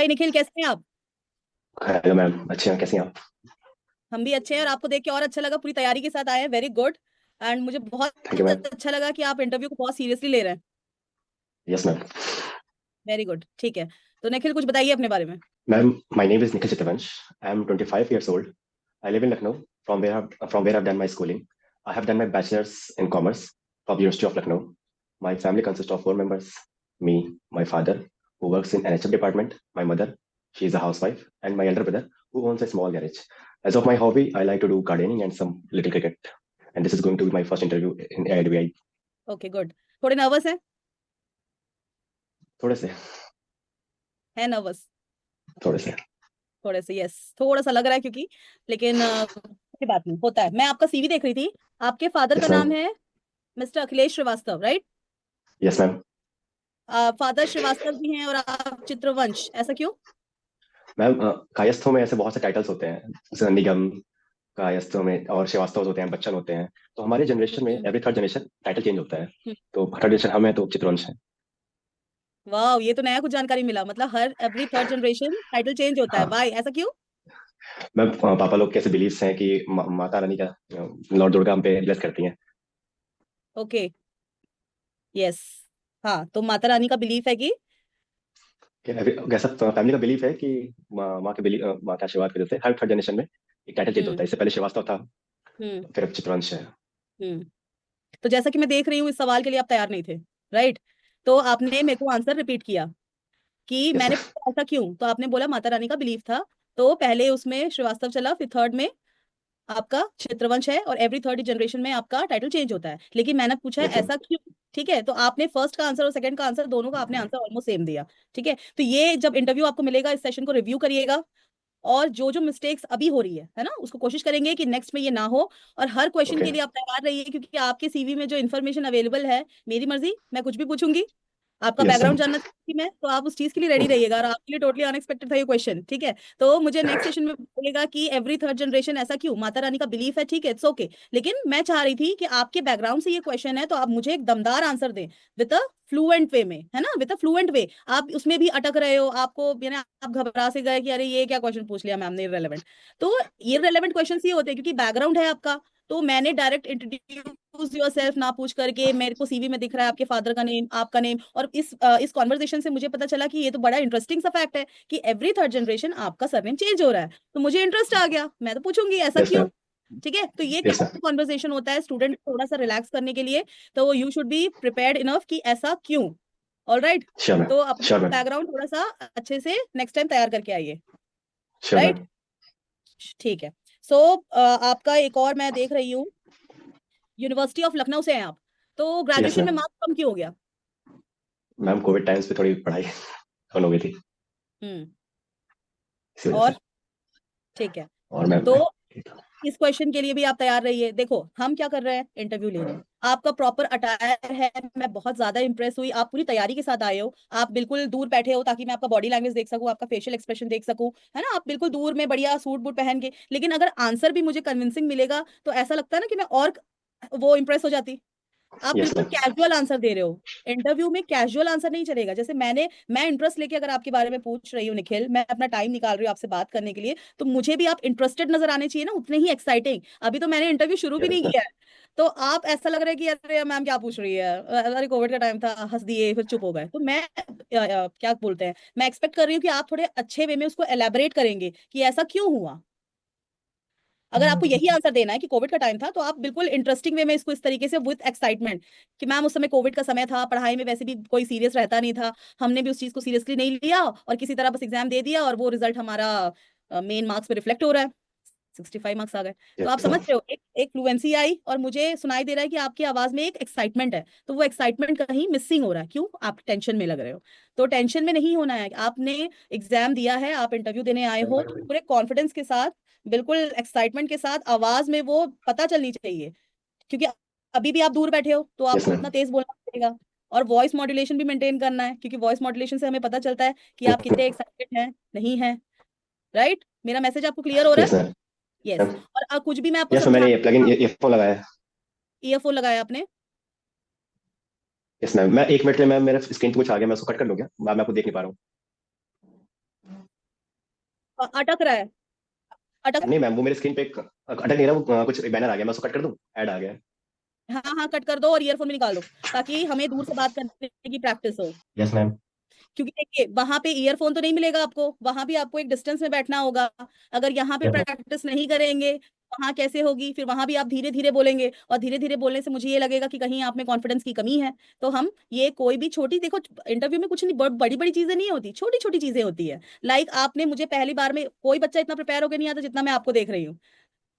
हाय निखिल, कैसे हैं आप? हेलो मैम, अच्छे हैं? कैसी हैं आप? हम भी अच्छे हैं और आपको देख के और अच्छा लगा, पूरी तैयारी के साथ आए हैं, वेरी गुड। एंड मुझे बहुत थैंक यू मैम। अच्छा लगा कि आप इंटरव्यू को बहुत सीरियसली ले रहे हैं। Yes ma'am. वेरी गुड, ठीक है। तो निखिल कुछ बताइए अपने बारे में। Ma'am, my name is Nikhil Chitravansh. I am 25 years old. I live in Lucknow, from where I've done my schooling. I have done my bachelor's in commerce from the University of Lucknow. My family consists of four members: me, my father, who works in NHF department, my mother, she is a housewife, and my elder brother, who owns a small garage. As of my hobby, I like to do gardening and some little cricket. And this is going to be my first interview in AIDBI. Okay good. थोड़े nervous हैं? थोड़े से। है nervous? थोड़े से। थोड़े से, yes, थोड़ा सा लग रहा है क्योंकि, लेकिन कोई बात नहीं, होता है। मैं आपका सीवी देख रही थी। आपके फादर का यस मैम। नाम है mister Akhilesh Srivastava, right? Yes ma'am. Father Srivastava ji हैं और आप चित्रवंश, ऐसा क्यों? मैम, कायस्थों में ऐसे बहुत से टाइटल्स होते हैं, जैसे निगम, कायस्थों में और श्रीवास्तव होते हैं, बच्चन होते हैं। तो हमारे जनरेशन में हम्म। Every third generation title change होता है। हम्म। तो थर्ड जनरेशन हम हैं, तो चित्रवंश है। वाह, ये तो नया कुछ जानकारी मिला। मतलब हर every third generation title change होता है, हाँ वाई, ऐसा क्यों? मैम, पापा लोग कैसे बिलीव्स हैं कि माता रानी का, लॉर्ड दुर्गा हम पे ब्लेस करती हैं। Okay, yes. हाँ, तो माता रानी का बिलीफ है कि ऐसा फैमिली का बिलीफ है कि माँ के आशीर्वाद की वजह से हर थर्ड जनरेशन में एक टाइटल चेंज हम्म। होता है। इससे पहले श्रीवास्तव था, हम्म। फिर अब चित्रवंश है। हम्म। तो जैसा कि मैं देख रही हूँ, इस सवाल के लिए आप तैयार नहीं थे, राइट? तो आपने मेरे को आंसर रिपीट किया कि यस मैंने मैम। पूछा ऐसा क्यों, तो आपने बोला माता रानी का बिलीफ था। तो पहले उसमें श्रीवास्तव चला, फिर थर्ड में आपका चित्रवंश है, और एवरी थर्ड जनरेशन में आपका टाइटल चेंज होता है। लेकिन मैंने पूछा है यस मैम। ऐसा क्यों। ठीक है, तो आपने फर्स्ट का आंसर और सेकंड का आंसर, दोनों का आपने आंसर ऑलमोस्ट सेम दिया। ठीक है, तो ये जब इंटरव्यू आपको मिलेगा, इस सेशन को रिव्यू करिएगा, और जो जो मिस्टेक्स अभी हो रही है ना, उसको कोशिश करेंगे कि नेक्स्ट में ये ना हो। और हर क्वेश्चन ओके। के लिए आप तैयार रहिए, क्योंकि आपके सीवी में जो इन्फॉर्मेशन अवेलेबल है, मेरी मर्जी, मैं कुछ भी पूछूंगी। आपका यस बैकग्राउंड मैम। जानना चाहती मैं, तो आप उस चीज के लिए रेडी रहिएगा। और आपके लिए टोटली अनएक्सपेक्टेड था ये क्वेश्चन, ठीक है? तो मुझे नेक्स्ट सेशन में बोलेगा कि एवरी थर्ड जनरेशन ऐसा क्यों, माता रानी का बिलीफ है, ठीक है, इट्स ओके। लेकिन मैं चाह रही थी कि आपके बैकग्राउंड से ये क्वेश्चन है, तो आप मुझे एक दमदार आंसर दें, विद अ फ्लुएंट वे में, है ना, विद अ फ्लुएंट वे। आप उसमें भी अटक रहे हो, आपको यानी आप घबरा से गए कि अरे ये क्या क्वेश्चन पूछ लिया मैम ने, इररेलेवेंट। तो ये रेलेवेंट क्वेश्चन ये होते हैं क्योंकि बैकग्राउंड है आपका। तो मैंने डायरेक्ट इंट्रोड्यूस योरसेल्फ ना पूछ करके, मेरे को सीवी में दिख रहा है आपके फादर का नेम, आपका नेम, और इस कॉन्वर्सेशन से मुझे पता चला कि ये तो बड़ा इंटरेस्टिंग सा फैक्ट है कि एवरी थर्ड जनरेशन आपका सरनेम चेंज हो रहा है। तो मुझे इंटरेस्ट आ गया, मैं तो पूछूंगी ऐसा यस क्यों। मैम। ठीक है, तो ये यस मैम। कॉन्वर्सेशन होता है स्टूडेंट थोड़ा सा रिलैक्स करने के लिए। तो you should be prepared enough कि ऐसा क्यों। All right. Sure ma'am. तो अपना श्योर मैम। बैकग्राउंड थोड़ा सा अच्छे से नेक्स्ट टाइम तैयार करके आइए। Sure right, ma'am. ठीक है। सो आपका एक और मैं देख रही हूँ, यूनिवर्सिटी ऑफ लखनऊ से हैं आप। तो यस ग्रेजुएशन में मैम। मार्क्स कम क्यों हो गया? मैम, कोविड टाइम्स पे थोड़ी पढ़ाई कम हो गई थी, हम्म। इसी वजह से। और ठीक है, और मैम, तो इस क्वेश्चन के लिए भी आप तैयार रहिए। देखो, हम क्या कर रहे हैं, इंटरव्यू ले रहे हैं। आपका प्रॉपर अटायर है, मैं बहुत ज्यादा इंप्रेस हुई, आप पूरी तैयारी के साथ आए हो। आप बिल्कुल दूर बैठे हो ताकि मैं आपका बॉडी लैंग्वेज देख सकूं, आपका फेशियल एक्सप्रेशन देख सकूं, है ना, आप बिल्कुल दूर में बढ़िया सूट बूट पहन के। लेकिन अगर आंसर भी मुझे कन्विंसिंग मिलेगा, तो ऐसा लगता है ना कि मैं और वो इंप्रेस हो जाती। आप यस बिल्कुल मैम। कैजुअल आंसर दे रहे हो। इंटरव्यू में कैजुअल आंसर नहीं चलेगा। जैसे मैं इंटरेस्ट लेके अगर आपके बारे में पूछ रही हूँ निखिल, मैं अपना टाइम निकाल रही हूँ आपसे बात करने के लिए, तो मुझे भी आप इंटरेस्टेड नजर आने चाहिए ना, उतने ही एक्साइटिंग। अभी तो मैंने इंटरव्यू शुरू भी यस नहीं मैम। किया है। तो आप ऐसा लग रहा है कि अरे मैम क्या पूछ रही है, अरे कोविड का टाइम था, हंस दिए फिर चुप हो गए। तो मैं क्या बोलते हैं, मैं एक्सपेक्ट कर रही हूँ कि आप थोड़े अच्छे वे में उसको एलेबरेट करेंगे कि ऐसा क्यों हुआ। अगर आपको यही आंसर देना है कि कोविड का टाइम था, तो आप बिल्कुल इंटरेस्टिंग वे में इसको इस तरीके से, विद एक्साइटमेंट, कि मैम उस समय कोविड का समय था, पढ़ाई में वैसे भी कोई सीरियस रहता नहीं था, हमने भी उस चीज को सीरियसली नहीं लिया, और किसी तरह बस एग्जाम दे दिया, और वो रिजल्ट हमारा मेन मार्क्स पे रिफ्लेक्ट हो रहा है, 65 मार्क्स आ गए। तो आप यस समझ मैम। रहे हो, एक फ्लुएंसी आई, और मुझे सुनाई दे रहा है कि आपकी आवाज में एक एक्साइटमेंट है। तो वो एक्साइटमेंट कहीं मिसिंग हो रहा है, क्यों, आप टेंशन में लग रहे हो। तो टेंशन में नहीं होना है, आपने एग्जाम दिया है, आप इंटरव्यू देने आए हो, तो पूरे कॉन्फिडेंस के साथ, बिल्कुल एक्साइटमेंट के साथ, आवाज में वो पता चलनी चाहिए। क्योंकि अभी भी आप दूर बैठे हो, तो यस आपको मैम। उतना तेज बोलना पड़ेगा। और वॉइस मॉड्यूलेशन भी मेंटेन करना है, क्योंकि वॉइस मॉड्यूलेशन से हमें पता चलता है कि आप कितने एक्साइटेड हैं, नहीं हैं। राइट, मेरा मैसेज आपको क्लियर हो रहा है? Yes ma'am. यस। और कुछ भी मैं आपको यस मैम, मैंने समझा, ये प्लगइन ईयरफोन लगाया है। ईयरफोन लगाया आपने? यस मैम, मैं 1 मिनट में मैम मेरे स्क्रीन पे कुछ आ गया, मैं उसको कट कर लूँ क्या? मैं आपको देख नहीं पा रहा हूँ। अटक रहा है, अटक। नहीं मैम, वो मेरे स्क्रीन पे अटक नहीं रहा, वो कुछ बैनर आ गया, मैं उसको कट कर दूं, ऐड आ गया। हाँ हाँ, कट कर दो और ईयरफोन में निकालो, ताकि हमें दूर से बात करने की प्रैक्टिस हो। Yes ma'am. क्योंकि देखिए वहां पे ईयरफोन तो नहीं मिलेगा आपको, वहां भी आपको एक डिस्टेंस में बैठना होगा। अगर यहाँ पे यस मैम। प्रैक्टिस नहीं करेंगे, वहां कैसे होगी? फिर वहां भी आप धीरे धीरे बोलेंगे, और धीरे धीरे बोलने से मुझे ये लगेगा कि कहीं आप में कॉन्फिडेंस की कमी है। तो हम ये कोई भी छोटी, देखो इंटरव्यू में कुछ नहीं, बड़ी बड़ी चीजें नहीं होती, छोटी छोटी चीजें होती है। लाइक आपने मुझे पहली बार में, कोई बच्चा इतना प्रिपेयर होकर नहीं आता जितना मैं आपको देख रही हूँ,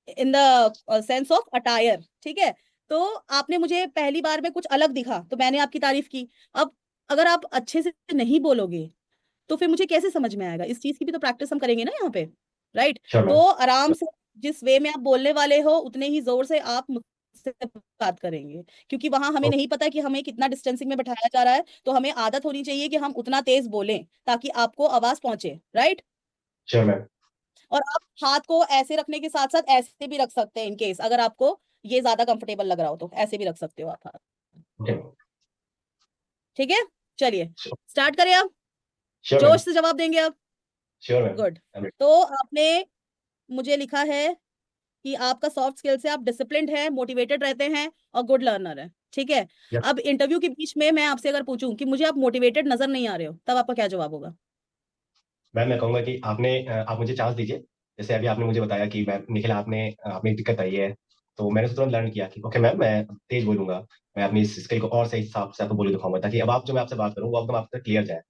in the sense of attire, ठीक है? तो आपने मुझे पहली बार में कुछ अलग दिखा तो मैंने आपकी तारीफ की। अब अगर आप अच्छे से नहीं बोलोगे तो फिर मुझे कैसे समझ में आएगा? इस चीज की भी तो प्रैक्टिस हम करेंगे ना यहाँ पे, राइट? श्योर तो मैम। आराम से, जिस वे में आप बोलने वाले हो उतने ही जोर से आप मुझसे बात करेंगे, क्योंकि वहां हमें नहीं पता कि हमें कितना डिस्टेंसिंग में बैठाया जा रहा है। तो हमें आदत होनी चाहिए कि हम उतना तेज बोलें ताकि आपको आवाज पहुंचे, राइट? Sure ma'am. और आप हाथ को ऐसे रखने के साथ साथ ऐसे भी रख सकते हैं, इन केस अगर आपको ये ज्यादा कंफर्टेबल लग रहा हो तो ऐसे भी रख सकते हो आप हाथ। ओके। ठीक है, चलिए स्टार्ट करें आप। Sure ma'am. जोश से जवाब देंगे आप। Sure ma'am. गुड। तो आपने मुझे लिखा है कि आपका सॉफ्ट स्किल से आप डिसिप्लिन्ड है, मोटिवेटेड रहते हैं और गुड लर्नर है, ठीक है? यस अब इंटरव्यू के बीच में मैं आपसे अगर पूछूं कि मुझे आप मोटिवेटेड नजर नहीं आ रहे हो, तब आपका क्या जवाब होगा? मैम, मैं कहूंगा कि आप मुझे चांस दीजिए। जैसे अभी आपने मुझे बताया कि मैम निखिल, आपने एक दिक्कत आई है, तो मैंने उसको तुरंत लर्न किया कि ओके मैम, मैं तेज बोलूंगा। मैं अपनी स्किल को और सही हिसाब से आपको बोल दिखाऊंगा, ताकि अब आप जो मैं आपसे बात करूँ वो एकदम आप तक क्लियर जाए।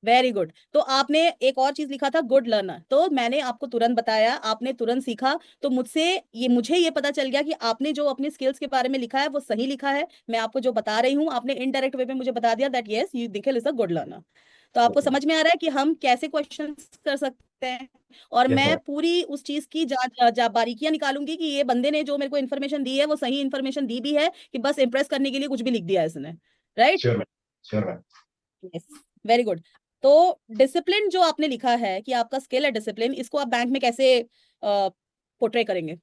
Very good. तो आपने एक और चीज लिखा था, गुड लर्नर, तो मैंने आपको तुरंत बताया, आपने तुरंत सीखा। तो मुझे ये पता चल गया कि आपने जो अपने स्किल्स के बारे में लिखा है वो सही लिखा है। मैं आपको जो बता रही हूँ, आपने इनडायरेक्ट वे में मुझे बता दिया that yes you Nikhil is a good learner. तो आपको ओके। समझ में आ रहा है कि हम कैसे क्वेश्चन कर सकते हैं। और यस मैं मैम। पूरी उस चीज की बारीकियां निकालूंगी कि ये बंदे ने जो मेरे को इन्फॉर्मेशन दी है वो सही इन्फॉर्मेशन दी भी है, कि बस इंप्रेस करने के लिए कुछ भी लिख दिया है इसने, right? Sure ma'am. Sure ma'am. Yes, very good. तो डिसिप्लिन जो आपने लिखा है कि आपका स्किल है डिसिप्लिन, इसको आप बैंक में कैसे पोर्ट्रे करेंगे?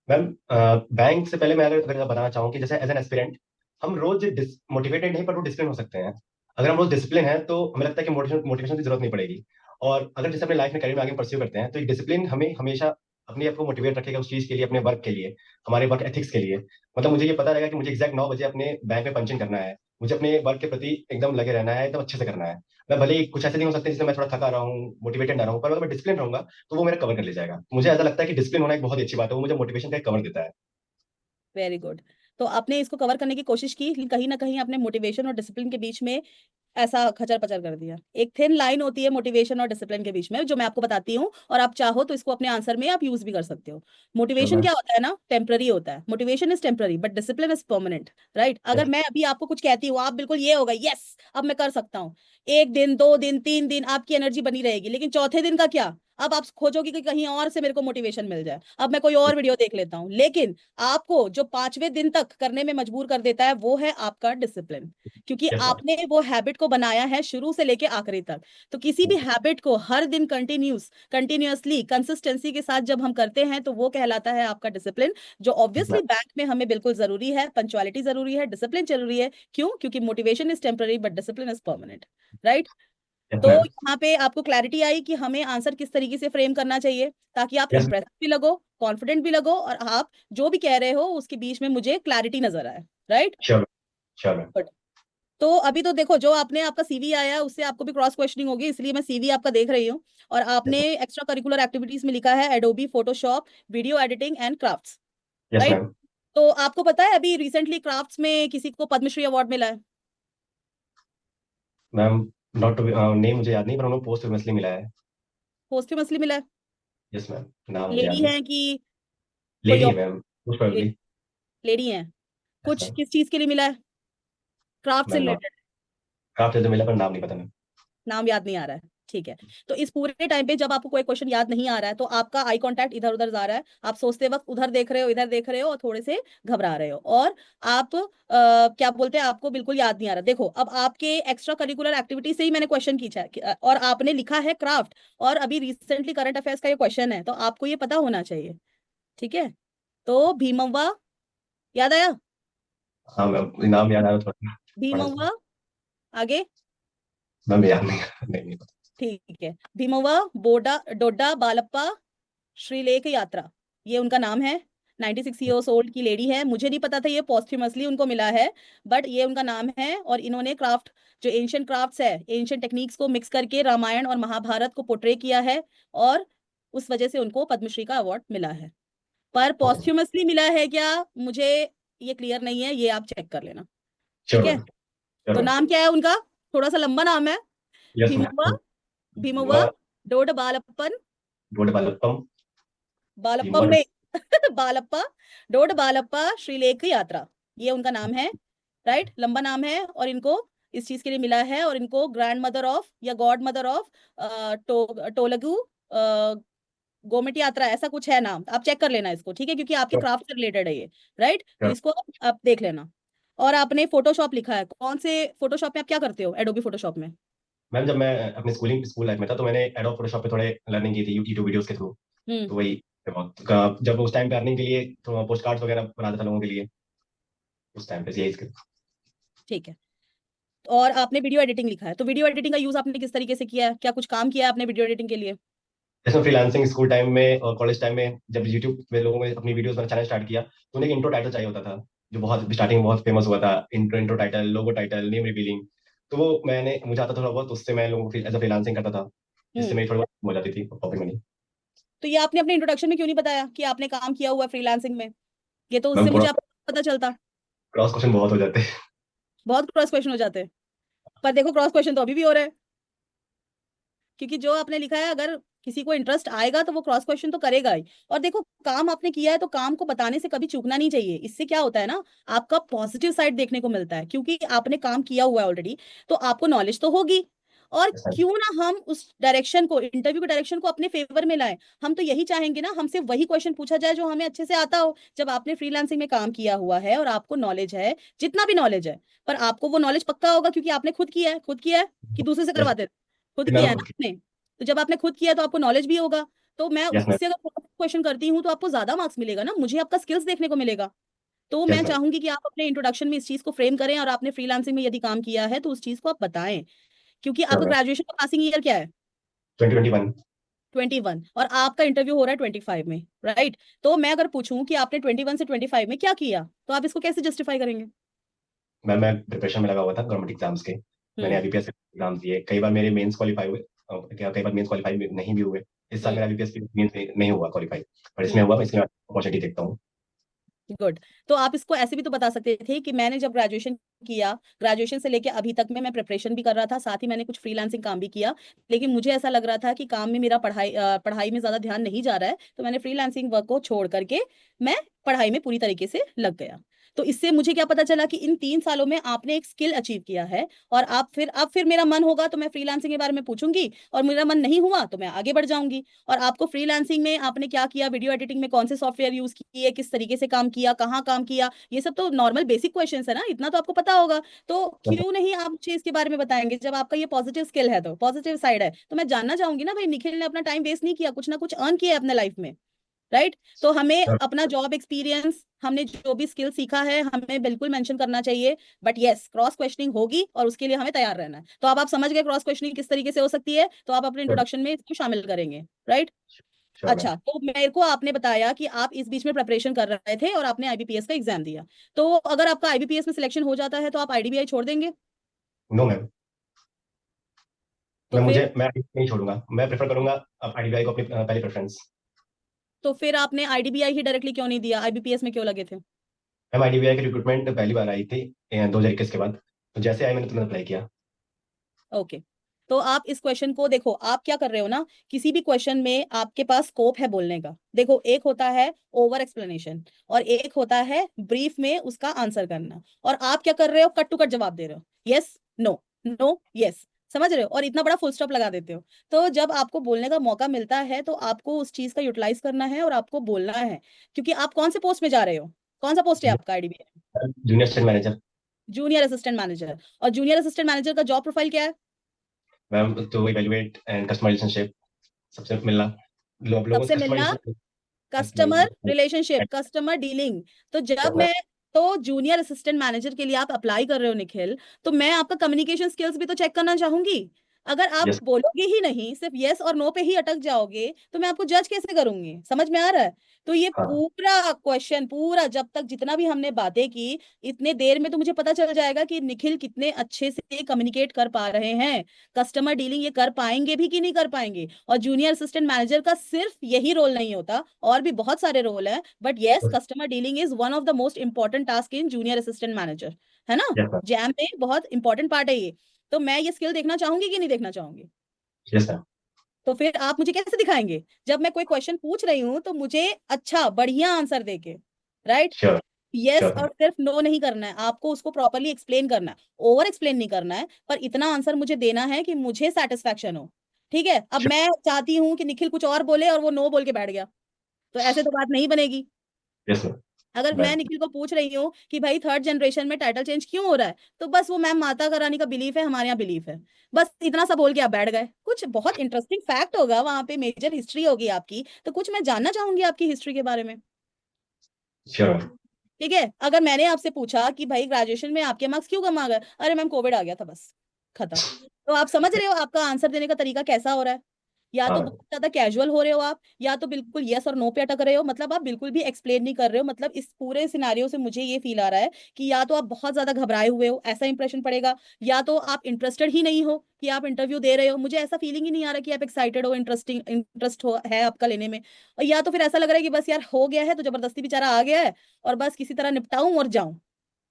मैम, बैंक से पहले मैं अगर बताना चाहूँ कि जैसे एज एन एस्पिरेंट हम रोज मोटिवेटेड नहीं, पर वो डिसिप्लिन हो सकते हैं। अगर हम रोज डिसिप्लिन है तो हमें लगता है कि मोटिवेशन की जरूरत नहीं पड़ेगी। और अगर जैसे अपने लाइफ में करियर में आगे परस्यू करते हैं, तो एक डिसिप्लिन हमें हमेशा अपने आप को मोटिवेट रखेगा उस चीज के लिए, अपने वर्क के लिए, हमारे वर्क एथिक्स के लिए। मतलब मुझे ये पता रहेगा कि मुझे एग्जैक्ट 9 बजे अपने बैंक में पंचिंग करना है, मुझे अपने वर्क के प्रति एकदम लगे रहना है, एकदम अच्छे से करना है। मैं भले ही कुछ ऐसे नहीं हो सकते जिसमें मैं थोड़ा थका रहा हूँ, मोटिवेटेड ना रहूँ, पर अगर मैं डिसिप्लिन रहूंगा तो वो मेरा कवर कर ले जाएगा। मुझे ऐसा लगता है कि डिसिप्लिन होना एक बहुत ही अच्छी बात है, वो मुझे मोटिवेशन का कवर देता है। Very good. तो आपने इसको कवर करने की कोशिश की, लेकिन कहीं ना कहीं आपने मोटिवेशन और डिसिप्लिन के बीच में ऐसा खचर पचर कर दिया। एक थिन लाइन होती है मोटिवेशन और डिसिप्लिन के बीच में, जो मैं आपको बताती हूँ, और आप चाहो तो इसको अपने आंसर में आप यूज भी कर सकते हो। Sure motivation ma'am. क्या होता है ना, टेम्पररी होता है। Motivation is temporary but discipline is permanent, right? अगर यस। मैं अभी आपको कुछ कहती हूँ, आप बिल्कुल ये होगा यस अब मैं कर सकता हूँ, 1 दिन 2 दिन 3 दिन आपकी एनर्जी बनी रहेगी, लेकिन चौथे दिन का क्या? अब आप खोजोगे कि कहीं और से मेरे को मोटिवेशन मिल जाए, अब मैं कोई और वीडियो देख लेता हूँ। लेकिन आपको जो 5वें दिन तक करने में मजबूर कर देता है वो है आपका डिसिप्लिन, क्योंकि यस मैम। आपने वो हैबिट को बनाया है शुरू से लेके आखिरी तक। तो किसी भी हैबिट को हर दिन कंटिन्यूअसली कंसिस्टेंसी के साथ जब हम करते हैं तो वो कहलाता है आपका डिसिप्लिन, जो यस मैम। ऑब्वियसली बैंक में हमें बिल्कुल जरूरी है। पंचुअलिटी जरूरी है, डिसिप्लिन जरूरी है। क्यों? क्योंकि motivation is temporary but discipline is permanent, right? Yes तो मैम। यहाँ पे आपको क्लैरिटी आई कि हमें आंसर किस तरीके से फ्रेम करना चाहिए, ताकि आप यस। इम्प्रेसिव भी लगो, कॉन्फिडेंट भी लगो, और आप जो भी कह रहे हो उसके बीच में मुझे क्लैरिटी नजर आए, राइट? श्योर। Sure ma'am. तो अभी तो देखो, जो आपने आपका सीवी आया है उससे आपको भी क्रॉस क्वेश्चनिंग होगी, इसलिए मैं सीवी आपका देख रही हूँ। और यस आपने एक्स्ट्रा करिकुलर एक्टिविटीज में लिखा है Adobe Photoshop, video editing and crafts, yes right? Ma'am. तो आपको पता है अभी रिसेंटली क्राफ्ट्स में किसी को पद्मश्री अवार्ड मिला है? मैम, नॉट टू नेम मुझे याद नहीं, पर उन्होंने पोस्ट फेमसली मिला है। पोस्टुमसली मिला है? यस मैम, नाम मुझे याद लेडी नहीं। है कि कोई लेडी और? है मैम, मोस्ट प्रोबेबली। लेडी है। यस कुछ मैम। किस चीज के लिए मिला है? क्राफ्ट से मैम नॉट, रिलेटेड? काफी जो मिला पर नाम नहीं पता मैम। नाम याद नहीं आ रहा है, ठीक है। तो इस पूरे टाइम पे जब आपको कोई क्वेश्चन याद नहीं आ रहा है तो आपका आई कांटेक्ट इधर उधर जा रहा है, आप सोचते वक्त उधर देख रहे हो, इधर देख रहे हो, और थोड़े से घबरा रहे हो, और आप क्या बोलते हैं, आपको बिल्कुल याद नहीं आ रहा। देखो अब आपके एक्स्ट्रा करिकुलर एक्टिविटी से ही मैंने क्वेश्चन खींचा है और आपने लिखा है क्राफ्ट, और अभी रिसेंटली करंट अफेयर्स का ये क्वेश्चन है, तो आपको ये पता होना चाहिए, ठीक है? तो भीमव्वा याद आया? हाँ मैम, नाम याद आ रहा है थोड़ा, पढ़ा था। भीमव्वा, आगे? मैम याद नहीं नहीं, नहीं पता। ठीक है, भीमवा बोडा डोडा बालप्पा श्रीलेख यात्रा, ये उनका नाम है। 96 ईयर्स ओल्ड की लेडी है, मुझे नहीं पता था ये पॉस्थ्यूमसली उनको मिला है, बट ये उनका नाम है। और इन्होंने क्राफ्ट, जो एंशियंट क्राफ्ट्स है, एंशियंट टेक्निक्स को मिक्स करके रामायण और महाभारत को पोर्ट्रे किया है, और उस वजह से उनको पद्मश्री का अवार्ड मिला है। पर ओके। पॉस्थ्यूमसली मिला है क्या, मुझे ये क्लियर नहीं है, ये आप चेक कर लेना। श्योर ठीक है, मैम, श्योर तो मैम। नाम क्या है उनका, थोड़ा सा लंबा नाम है। Yes भीमुवा, ma'am. भीमुवा डोड बालप्पन, गोड बालप्पम। बालप्पम भीमवर। नहीं बालप्पा डोड बालप्पा श्रीलेख यात्रा, ये उनका नाम है। राइट, लंबा नाम है, और इनको इस चीज के लिए मिला है, और इनको ग्रैंड मदर ऑफ या गॉड मदर ऑफ टोलगू गोमेट यात्रा, ऐसा कुछ है नाम, आप चेक कर लेना इसको, ठीक है, क्योंकि आपके श्योर। क्राफ्ट से रिलेटेड है ये। राइट, तो श्योर। इसको आप देख लेना। और आपने फोटोशॉप लिखा है, कौन से फोटोशॉप में आप क्या करते हो, एडोबी फोटोशॉप में? मैम जब मैं अपनी स्कूल लाइफ में था तो मैंने एडोब फोटोशॉप पे थोड़े लर्निंग की थी यूट्यूब वीडियोस के थ्रू। हम्म। तो वही बहुत जब उस टाइम पे अर्निंग के लिए तो पोस्ट कार्ड्स वगैरह बनाता था लोगों के लिए, उस टाइम पे यही। ठीक है, और आपने वीडियो एडिटिंग लिखा है, तो वीडियो एडिटिंग का यूज आपने किस तरीके से किया है, क्या कुछ काम किया है आपने वीडियो एडिटिंग के लिए? जैसे फ्रीलांसिंग स्कूल टाइम में और कॉलेज टाइम में जब यूट्यूब पे लोगों ने अपनी वीडियोस बनाना स्टार्ट किया तो उन्हें एक इंट्रो टाइटल चाहिए होता था, जो बहुत स्टार्टिंग में बहुत फेमस हुआ था। इंट्रो टाइटल, लोगो टाइटल, नेम रिवीलिंग। तो वो मैंने मुझे आता थोड़ा बहुत, तो उससे मैं लोगों को एज अ फ्रीलांसिंग करता था, जिससे हम्म। मेरी थोड़ी बहुत हो जाती थी पॉकेट मनी। तो ये आपने अपने इंट्रोडक्शन में क्यों नहीं बताया कि आपने काम किया हुआ है फ्रीलांसिंग में, ये तो मैम उससे मुझे पूरा आपको पता चलता। क्रॉस क्वेश्चन बहुत हो जाते हैं। बहुत क्रॉस क्वेश्चन हो जाते हैं, पर देखो क्रॉस क्वेश्चन तो अभी भी हो रहे हैं, क्योंकि जो आपने लिखा है, अगर किसी को इंटरेस्ट आएगा तो वो क्रॉस क्वेश्चन तो करेगा ही। और देखो, काम आपने किया है तो काम को बताने से कभी चूकना नहीं चाहिए, इससे क्या होता है ना, आपका पॉजिटिव साइड देखने को मिलता है, क्योंकि आपने काम किया हुआ है ऑलरेडी, तो आपको नॉलेज तो होगी। और क्यों ना हम उस डायरेक्शन को, इंटरव्यू के डायरेक्शन को अपने फेवर में लाएं। हम तो यही चाहेंगे ना, हमसे वही क्वेश्चन पूछा जाए जो हमें अच्छे से आता हो। जब आपने फ्रीलांसिंग में काम किया हुआ है और आपको नॉलेज है, जितना भी नॉलेज है, पर आपको वो नॉलेज पक्का होगा क्योंकि आपने खुद किया है, खुद किया है कि दूसरे से यस करवाते थे? खुद किया मैम। है ना आपने। तो जब आपने खुद किया तो आपको नॉलेज भी होगा। तो मैं यस मैम। उससे अगर क्वेश्चन करती हूँ तो आपको ज्यादा मार्क्स मिलेगा ना, मुझे आपका स्किल्स देखने को मिलेगा। तो मैं यस मैम। चाहूंगी कि आप अपने इंट्रोडक्शन में इस चीज को फ्रेम करें, और आपने फ्रीलांसिंग में यदि काम किया है तो उस चीज को आप बताएं। क्योंकि श्योर आपका मैम। ग्रेजुएशन का पासिंग ईयर क्या है? 2021। 21, और आपका इंटरव्यू हो रहा है 25 में। राइट, तो मैं अगर पूछूं कि आपने 21 से 25 में क्या किया, तो आप इसको कैसे जस्टिफाई करेंगे? मैम मैं प्रिपरेशन में लगा हुआ था गवर्नमेंट एग्जाम्स के। मैंने हम्म। आईबीपीएस एग्जाम दिए, कई बार मेरे मेंस क्वालिफाई हुए, कई बार मेंस क्वालिफाई नहीं भी हुए। इस साल हम्म। मेरा आईबीपीएस मेंस नहीं हुआ क्वालिफाई, पर इसमें हम्म। हुआ, इसलिए अपॉर्चुनिटी देखता हूँ। गुड। तो आप इसको ऐसे भी तो बता सकते थे कि मैंने जब ग्रेजुएशन किया, ग्रेजुएशन से लेके अभी तक में मैं प्रिपरेशन भी कर रहा था, साथ ही मैंने कुछ फ्रीलांसिंग काम भी किया, लेकिन मुझे ऐसा लग रहा था कि काम में मेरा पढ़ाई में ज्यादा ध्यान नहीं जा रहा है, तो मैंने फ्रीलांसिंग वर्क को छोड़ करके मैं पढ़ाई में पूरी तरीके से लग गया। तो इससे मुझे क्या पता चला कि इन 3 सालों में आपने एक स्किल अचीव किया है। और आप फिर, अब फिर मेरा मन होगा तो मैं फ्रीलांसिंग के बारे में पूछूंगी, और मेरा मन नहीं हुआ तो मैं आगे बढ़ जाऊंगी। और आपको फ्रीलांसिंग में आपने क्या किया, वीडियो एडिटिंग में कौन से सॉफ्टवेयर यूज किए, किस तरीके से काम किया, कहाँ काम किया, ये सब तो नॉर्मल बेसिक क्वेश्चंस है ना, इतना तो आपको पता होगा। तो क्यों नहीं आप मुझे इसके बारे में बताएंगे, जब आपका ये पॉजिटिव स्किल है, तो पॉजिटिव साइड है, तो मैं जानना चाहूंगी ना भाई, निखिल ने अपना टाइम वेस्ट नहीं किया, कुछ ना कुछ अर्न किया है अपने लाइफ में। राइट, तो हमें अपना जॉब एक्सपीरियंस, हमने जो भी स्किल सीखा है, हमें बिल्कुल मेंशन करना चाहिए। बट यस, क्रॉस क्वेश्चनिंग होगी और उसके लिए हमें तैयार रहना है। तो अब आप समझ गए क्रॉस क्वेश्चनिंग किस तरीके से हो सकती है, तो आप अपने इंट्रोडक्शन में इसको शामिल करेंगे। राइट। Sure ma'am. अच्छा, तो मेरे को आपने बताया कि आप इस बीच में प्रिपरेशन कर रहे थे और आपने आईबीपीएस का एग्जाम दिया, तो अगर आपका आईबीपीएस में सिलेक्शन हो जाता है तो आप आईडीबीआई छोड़ देंगे? No ma'am. तो फिर मैं नहीं छोड़ूंगा, मैं प्रेफर करूंगा अब आईडीबीआई को अपनी पहली प्रेफरेंस। तो फिर आपने आईडीबीआई ही डायरेक्टली क्यों नहीं दिया, आईबीपीएस में क्यों लगे थे? मैम आईडीबीआई की रिक्रूटमेंट पहली बार आई थी 2021 के बाद, तो जैसे आई मैंने तुरंत अप्लाई किया। ओके, तो आप इस क्वेश्चन को देखो, आप क्या कर रहे हो ना, किसी भी क्वेश्चन में आपके पास स्कोप है बोलने का। देखो, एक होता है ओवर एक्सप्लेनेशन, और एक होता है ब्रीफ में उसका आंसर करना, और आप क्या कर रहे हो, कट टू कट जवाब दे रहे हो, यस नो, नो यस, समझ रहे हो, और इतना बड़ा फुल स्टॉप लगा देते हो। तो जब आपको बोलने का मौका मिलता है तो आपको उस चीज का यूटिलाइज करना है और आपको बोलना है। क्योंकि आप कौन से पोस्ट में जा रहे हो, कौन सा पोस्ट है आपका IDBI? Junior state manager. Junior assistant manager. और जूनियर असिस्टेंट मैनेजर का जॉब प्रोफाइल क्या है? मैम तो इवेलुएट एंड कस्टमर रिलेशनशिप, सबसे मिलना, लोगों सबसे से कस्टमर मिलना, relationship. Customer relationship, customer dealing. तो जब मैं, तो जूनियर असिस्टेंट मैनेजर के लिए आप अप्लाई कर रहे हो निखिल, तो मैं आपका कम्युनिकेशन स्किल्स भी तो चेक करना चाहूंगी। अगर आप यस। बोलोगे ही नहीं, सिर्फ यस और नो पे ही अटक जाओगे, तो मैं आपको जज कैसे करूंगी? समझ में आ रहा है? तो ये हाँ। पूरा क्वेश्चन, पूरा जब तक जितना भी हमने बातें की, इतने देर में तो मुझे पता चल जाएगा कि निखिल कितने अच्छे से कम्युनिकेट कर पा रहे हैं, कस्टमर डीलिंग ये कर पाएंगे भी कि नहीं कर पाएंगे। और जूनियर असिस्टेंट मैनेजर का सिर्फ यही रोल नहीं होता, और भी बहुत सारे रोल हैं, but yes, customer dealing is one of the most important task in junior assistant manager, है ना? Yes ma'am. जैम में बहुत इंपॉर्टेंट पार्ट है ये। तो मैं ये स्किल देखना चाहूंगी कि नहीं देखना चाहूंगी? Yes ma'am. तो फिर आप मुझे कैसे दिखाएंगे? जब मैं कोई क्वेश्चन पूछ रही हूँ तो मुझे अच्छा बढ़िया आंसर देके, right? Sure. Yes sure ma'am. और सिर्फ नो नहीं करना है आपको, उसको प्रॉपरली एक्सप्लेन करना है, ओवर एक्सप्लेन नहीं करना है, पर इतना आंसर मुझे देना है कि मुझे सेटिस्फेक्शन हो। ठीक है, अब श्योर। मैं चाहती हूँ कि निखिल कुछ और बोले और वो नो बोल के बैठ गया, तो ऐसे तो बात नहीं बनेगी। Yes ma'am. अगर मैं मैम। निखिल को पूछ रही हूँ कि भाई थर्ड जनरेशन में टाइटल चेंज क्यों हो रहा है, तो बस वो मैम माता रानी का बिलीफ है, हमारे यहाँ बिलीफ है, बस इतना सा बोल के आप बैठ गए। कुछ बहुत इंटरेस्टिंग फैक्ट होगा वहां पे, मेजर हिस्ट्री होगी आपकी, तो कुछ मैं जानना चाहूंगी आपकी हिस्ट्री के बारे में। Sure ma'am. ठीक है, अगर मैंने आपसे पूछा कि भाई ग्रेजुएशन में आपके मार्क्स क्यों कम आ गए, अरे मैम कोविड आ गया था बस, खत्म। तो आप समझ रहे हो आपका आंसर देने का तरीका कैसा हो रहा है? या तो हाँ। बहुत ज्यादा कैजुअल हो रहे हो आप, या तो बिल्कुल यस और नो पे अटक रहे हो, मतलब आप बिल्कुल भी एक्सप्लेन नहीं कर रहे हो। मतलब इस पूरे सिनारियो से मुझे ये फील आ रहा है कि या तो आप बहुत ज्यादा घबराए हुए हो, ऐसा इंप्रेशन पड़ेगा, या तो आप इंटरेस्टेड ही नहीं हो कि आप इंटरव्यू दे रहे हो। मुझे ऐसा फीलिंग ही नहीं आ रहा कि आप एक्साइटेड हो, इंटरेस्टिंग इंटरेस्ट हो है आपका लेने में। और या तो फिर ऐसा लग रहा है कि बस यार हो गया है तो जबरदस्ती बेचारा आ गया है, और बस किसी तरह निपटाऊं और जाऊं।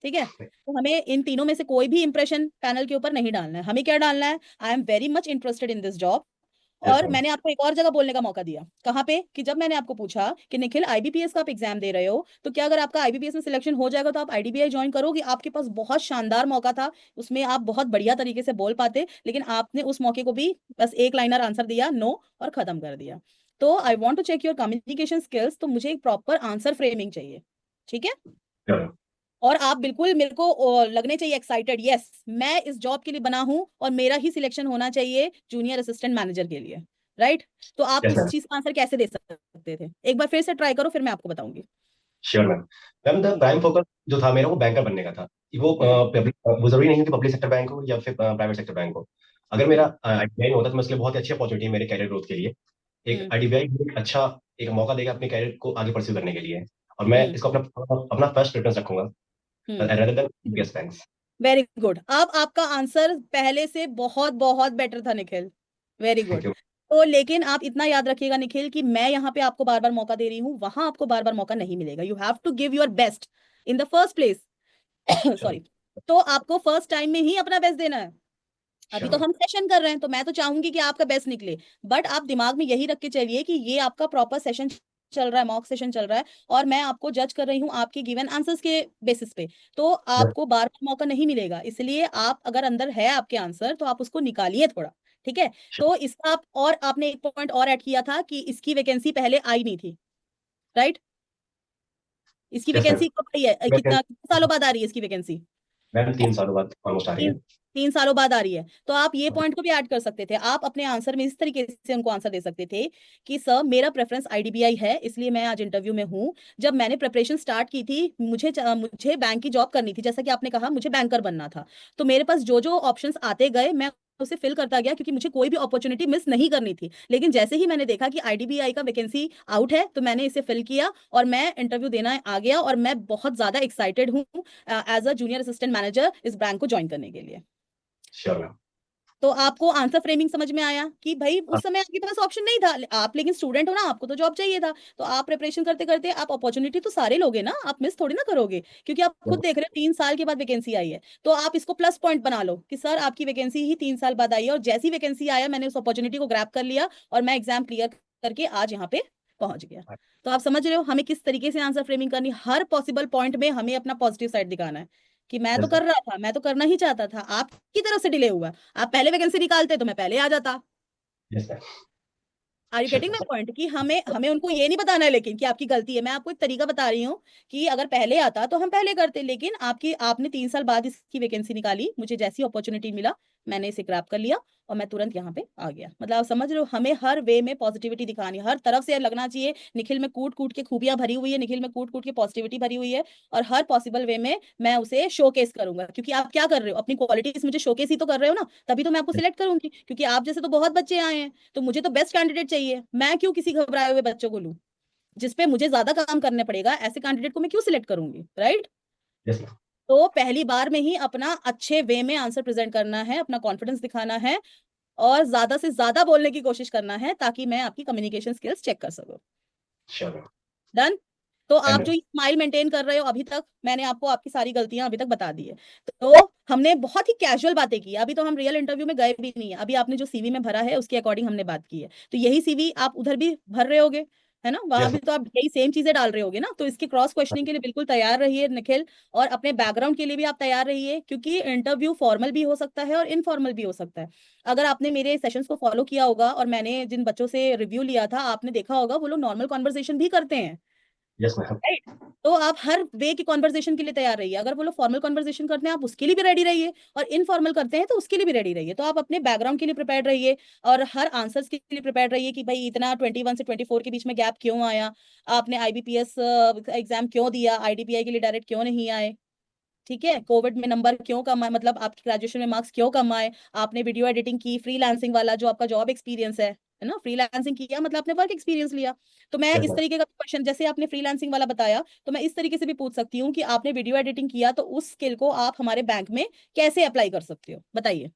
ठीक है, तो हमें इन तीनों में से कोई भी इंप्रेशन पैनल के ऊपर नहीं डालना है। हमें क्या डालना है? आई am very much interested in this job. Yes और मैम। मैंने आपको एक और जगह बोलने का मौका दिया, कहाँ पे? कि जब मैंने आपको पूछा कि निखिल आईबीपीएस का आप एग्जाम दे रहे हो, तो क्या अगर आपका आईबीपीएस में सिलेक्शन हो जाएगा तो आप आईडीबीआई ज्वाइन करोगे? आपके पास बहुत शानदार मौका था, उसमें आप बहुत बढ़िया तरीके से बोल पाते, लेकिन आपने उस मौके को भी बस एक लाइनर आंसर दिया, नो, और खत्म कर दिया। तो I want to check your communication skills, तो मुझे एक प्रॉपर आंसर फ्रेमिंग चाहिए। ठीक है, श्योर मैम। और आप बिल्कुल मेरे को लगने चाहिए एक्साइटेड, यस मैं इस जॉब के लिए बना हूं और मेरा ही सिलेक्शन होना चाहिए जूनियर असिस्टेंट मैनेजर के लिए, राइट? तो आप यस उस मैम। चीज का आंसर कैसे दे सकते थे? एक बार फिर से ट्राई करो, फिर मैं आपको बताऊंगी। Sure ma'am. Ma'am the prime focus जो था मेरा वो बैंकर बनने का था। वो हम्म। पब्लिक, वो जरूरी नहीं है कि पब्लिक सेक्टर बैंक हो या फिर प्राइवेट सेक्टर बैंक हो। अगर मेरा हम्म। आईटीआई होता तो मैं उसके लिए बहुत ही अच्छी अपॉर्चुनिटी है मेरे कैरियर ग्रोथ के लिए। एक हम्म। आईडीबीआई एक अच्छा एक मौका देगा अपने कैरियर को आगे परस्यू करने के लिए। और मैं हम्म। इसको अपना अपना फर्स्ट प्रेफरेंस रखूंगा rather than हम्म। UPS banks. वेरी गुड, अब आपका आंसर पहले से बहुत बहुत बेटर था Nikhil, very thank good. You. तो लेकिन आप इतना याद रखिएगा निखिल कि मैं यहाँ पे आपको बार बार मौका दे रही हूँ, वहां आपको बार बार मौका नहीं मिलेगा। You have to give your best in the first place. Sure. Sorry. तो आपको फर्स्ट टाइम में ही अपना बेस्ट देना है। अभी श्योर तो मैम। हम सेशन कर रहे हैं, तो मैं तो चाहूंगी कि आपका बेस्ट निकले, बट आप दिमाग में यही रख के चलिए कि ये आपका प्रॉपर सेशन चल रहा है, मॉक सेशन चल रहा है, और मैं आपको जज कर रही हूँ आपके गिवन आंसर्स के बेसिस पे। तो यस। आपको बार बार मौका नहीं मिलेगा, इसलिए आप अगर अंदर है आपके आंसर तो आप उसको निकालिए थोड़ा। ठीक है, तो इसका आप, और आपने एक पॉइंट और ऐड किया था कि इसकी वैकेंसी पहले आई नहीं थी, राइट? इसकी यस मैम। वैकेंसी कब आई है? कितने सालों बाद आ रही है इसकी वैकेंसी? मैम 3 सालों बाद ऑलमोस्ट आ रही तीन है। 3 सालों बाद आ रही है। तो आप ये पॉइंट को भी ऐड कर सकते थे, आप अपने आंसर में इस तरीके से उनको आंसर दे सकते थे कि सर मेरा प्रेफरेंस आईडीबीआई है, इसलिए मैं आज इंटरव्यू में हूँ। जब मैंने प्रिपरेशन स्टार्ट की थी, मुझे बैंक की जॉब करनी थी, जैसा कि आपने कहा मुझे बैंकर बनना था, तो मेरे पास जो जो ऑप्शंस आते गए मैं उसे फिल करता गया, क्योंकि मुझे कोई भी अपॉर्चुनिटी मिस नहीं करनी थी। लेकिन जैसे ही मैंने देखा कि आईडीबीआई का वैकेंसी आउट है, तो मैंने इसे फिल किया और मैं इंटरव्यू देना आ गया, और मैं बहुत ज्यादा एक्साइटेड हूँ as a junior assistant manager इस बैंक को ज्वाइन करने के लिए। Sure ma'am. तो आपको आंसर फ्रेमिंग समझ में आया कि भाई उस समय आपके पास ऑप्शन नहीं था, आप लेकिन स्टूडेंट हो ना, आपको तो जॉब चाहिए था, तो आप प्रिपरेशन करते करते आप अपॉर्चुनिटी तो सारे लोगे ना, आप मिस थोड़ी ना करोगे, क्योंकि आप खुद देख रहे हो 3 साल के बाद वैकेंसी आई है। तो आप इसको प्लस पॉइंट बना लो कि सर आपकी वैकेंसी ही 3 साल बाद आई है, और जैसी वैकेंसी आया मैंने उस अपॉर्चुनिटी को ग्रैब कर लिया, और मैं एग्जाम क्लियर करके आज यहाँ पे पहुंच गया। तो आप समझ रहे हो हमें किस तरीके से आंसर फ्रेमिंग करनी, हर पॉसिबल पॉइंट में हमें अपना पॉजिटिव साइड दिखाना है कि मैं तो यस। कर रहा था, मैं तो करना ही चाहता था, आपकी तरफ से डिले हुआ। आप पहले वैकेंसी निकालते तो मैं पहले आ जाता। Yes ma'am. Are you getting my sure. Point? कि हमें हमें उनको ये नहीं बताना है लेकिन कि आपकी गलती है। मैं आपको एक तरीका बता रही हूँ कि अगर पहले आता तो हम पहले करते, लेकिन आपने 3 साल बाद इसकी वैकेंसी निकाली, मुझे जैसी अपॉर्चुनिटी मिला मैंने इसे ग्रैब कर लिया और मैं तुरंत यहाँ पे आ गया। मतलब आप समझ रहे हो, हमें हर वे में पॉजिटिविटी दिखानी है, हर तरफ से लगना चाहिए निखिल में कूट कूट के खूबियां भरी हुई है, निखिल में कूट कूट के पॉजिटिविटी भरी हुई है, और हर पॉसिबल वे में मैं उसे शोकेस करूंगा। क्योंकि आप क्या कर रहे हो, अपनी क्वालिटीज मुझे शोकेस ही तो कर रहे हो ना, तभी तो मैं आपको सिलेक्ट करूंगी। क्योंकि आप जैसे तो बहुत बच्चे आए हैं, तो मुझे तो बेस्ट कैंडिडेट चाहिए। मैं क्यों किसी घबराए हुए बच्चों को लूं जिसपे मुझे ज्यादा काम करने पड़ेगा? ऐसे कैंडिडेट को मैं क्यों सिलेक्ट करूंगी, राइट? Yes ma'am. तो पहली बार में ही अपना अच्छे वे में आंसर प्रेजेंट करना है, अपना कॉन्फिडेंस दिखाना है, और ज्यादा से ज्यादा बोलने की कोशिश करना है, ताकि मैं आपकी कम्युनिकेशन स्किल्स चेक कर सकूं। Sure ma'am. डन। तो आप एंड जो स्माइल मेंटेन कर रहे हो अभी तक, मैंने आपको आपकी सारी गलतियां अभी तक बता दी है। तो हमने बहुत ही कैजुअल बातें की, अभी तो हम रियल इंटरव्यू में गए भी नहीं है। अभी आपने जो सीवी में भरा है उसके अकॉर्डिंग हमने बात की है। तो यही सीवी आप उधर भी भर रहे होगे, है ना? वहां यस भी तो आप यही सेम चीजें डाल रहे होगे ना। तो इसकी क्रॉस क्वेश्चनिंग मैम। के लिए बिल्कुल तैयार रहिए निखिल, और अपने बैकग्राउंड के लिए भी आप तैयार रहिए, क्योंकि इंटरव्यू फॉर्मल भी हो सकता है और इनफॉर्मल भी हो सकता है। अगर आपने मेरे सेशंस को फॉलो किया होगा और मैंने जिन बच्चों से रिव्यू लिया था, आपने देखा होगा वो लोग नॉर्मल कॉन्वर्सेशन भी करते हैं, यस मैम। राइट? तो आप हर वे की कॉन्वर्सेशन के लिए तैयार रहिए। अगर वो लोग फॉर्मल कॉन्वर्सेशन करते हैं, आप उसके लिए भी रेडी रहिए, और इनफॉर्मल करते हैं तो उसके लिए भी रेडी रहिए। तो आप अपने बैकग्राउंड के लिए प्रिपेयर्ड रहिए, और हर आंसर्स के लिए प्रिपेयर्ड रहिए कि भाई इतना 21 से 24 के बीच में गैप क्यों आया, आपने आईबीपीएस एग्जाम क्यों दिया, आईडीपीआई के लिए डायरेक्ट क्यों नहीं आए, ठीक है? कोविड में नंबर क्यों कम आए, मतलब आपके ग्रेजुएशन में मार्क्स क्यों कम आए, आपने वीडियो एडिटिंग की, फ्रीलांसिंग वाला जो आपका जॉब एक्सपीरियंस है ना, फ्रीलांसिंग किया मतलब आपने वर्क एक्सपीरियंस लिया। तो मैं यस इस मैम। तरीके का क्वेश्चन, जैसे आपने फ्रीलांसिंग वाला बताया, तो मैं इस तरीके से भी पूछ सकती हूँ कि आपने वीडियो एडिटिंग किया, तो उस स्किल को आप हमारे बैंक में कैसे अप्लाई कर सकते हो, बताइए।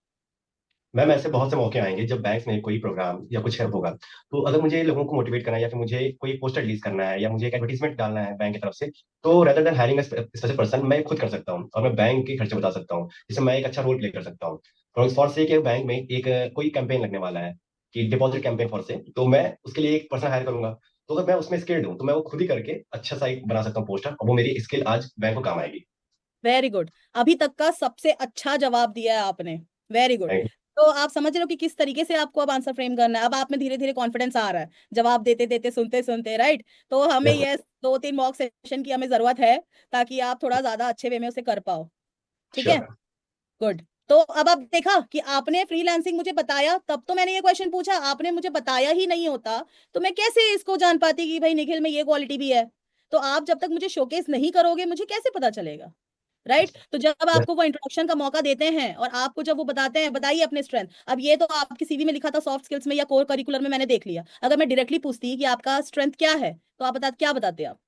मैम ऐसे बहुत से मौके आएंगे जब बैंक में कोई प्रोग्राम या कुछ हेल्प होगा। तो अगर मुझे लोगों को मोटिवेट करना है या फिर मुझे कोई पोस्टर रिलीज करना है या मुझे एक एडवर्टीजमेंट डालना है बैंक की तरफ से, तो rather than hiring special person मैं खुद कर सकता हूँ और मैं बैंक के खर्चे बता सकता हूँ, जिससे मैं एक अच्छा रोल प्ले कर सकता हूँ। फॉर से कि बैंक में एक कोई कैंपेन लगने वाला है कि डिपॉजिट कैंपेन फॉर से, तो मैं उसके लिए एक पर्सन हायर करूंगा। तो अगर मैं उसमें स्किल्ड हूँ तो मैं वो खुद ही करके अच्छा सा एक बना सकता हूँ पोस्टर, और वो मेरी स्किल आज बैंक को काम आएगी। Very good. अभी तक का सबसे अच्छा जवाब दिया है आपने, वेरी गुड। Thank तो आप समझ रहे हो कि किस तरीके से आपको अब आंसर फ्रेम करना है। अब आप में धीरे धीरे कॉन्फिडेंस आ रहा है, जवाब देते देते, सुनते सुनते, राइट? तो हमें you. Yes, ये 2-3 मॉक सेशन की हमें जरूरत है, ताकि आप थोड़ा ज्यादा अच्छे वे में उसे कर पाओ, ठीक है? sure. गुड। तो अब आप देखा कि आपने फ्रीलांसिंग मुझे बताया, तब तो मैंने ये क्वेश्चन पूछा। आपने मुझे बताया ही नहीं होता तो मैं कैसे इसको जान पाती कि भाई निखिल में ये क्वालिटी भी है? तो आप जब तक मुझे शोकेस नहीं करोगे, मुझे कैसे पता चलेगा, राइट? तो जब Yes, आपको वो इंट्रोडक्शन का मौका देते हैं और आपको जब वो बताते हैं बताइए अपने स्ट्रेंथ, अब ये तो आपकी सीवी में लिखा था सॉफ्ट स्किल्स में या कोर करिकुलर में, मैंने देख लिया। अगर मैं डायरेक्टली पूछती कि आपका स्ट्रेंथ क्या है, तो आप क्या बताते आप?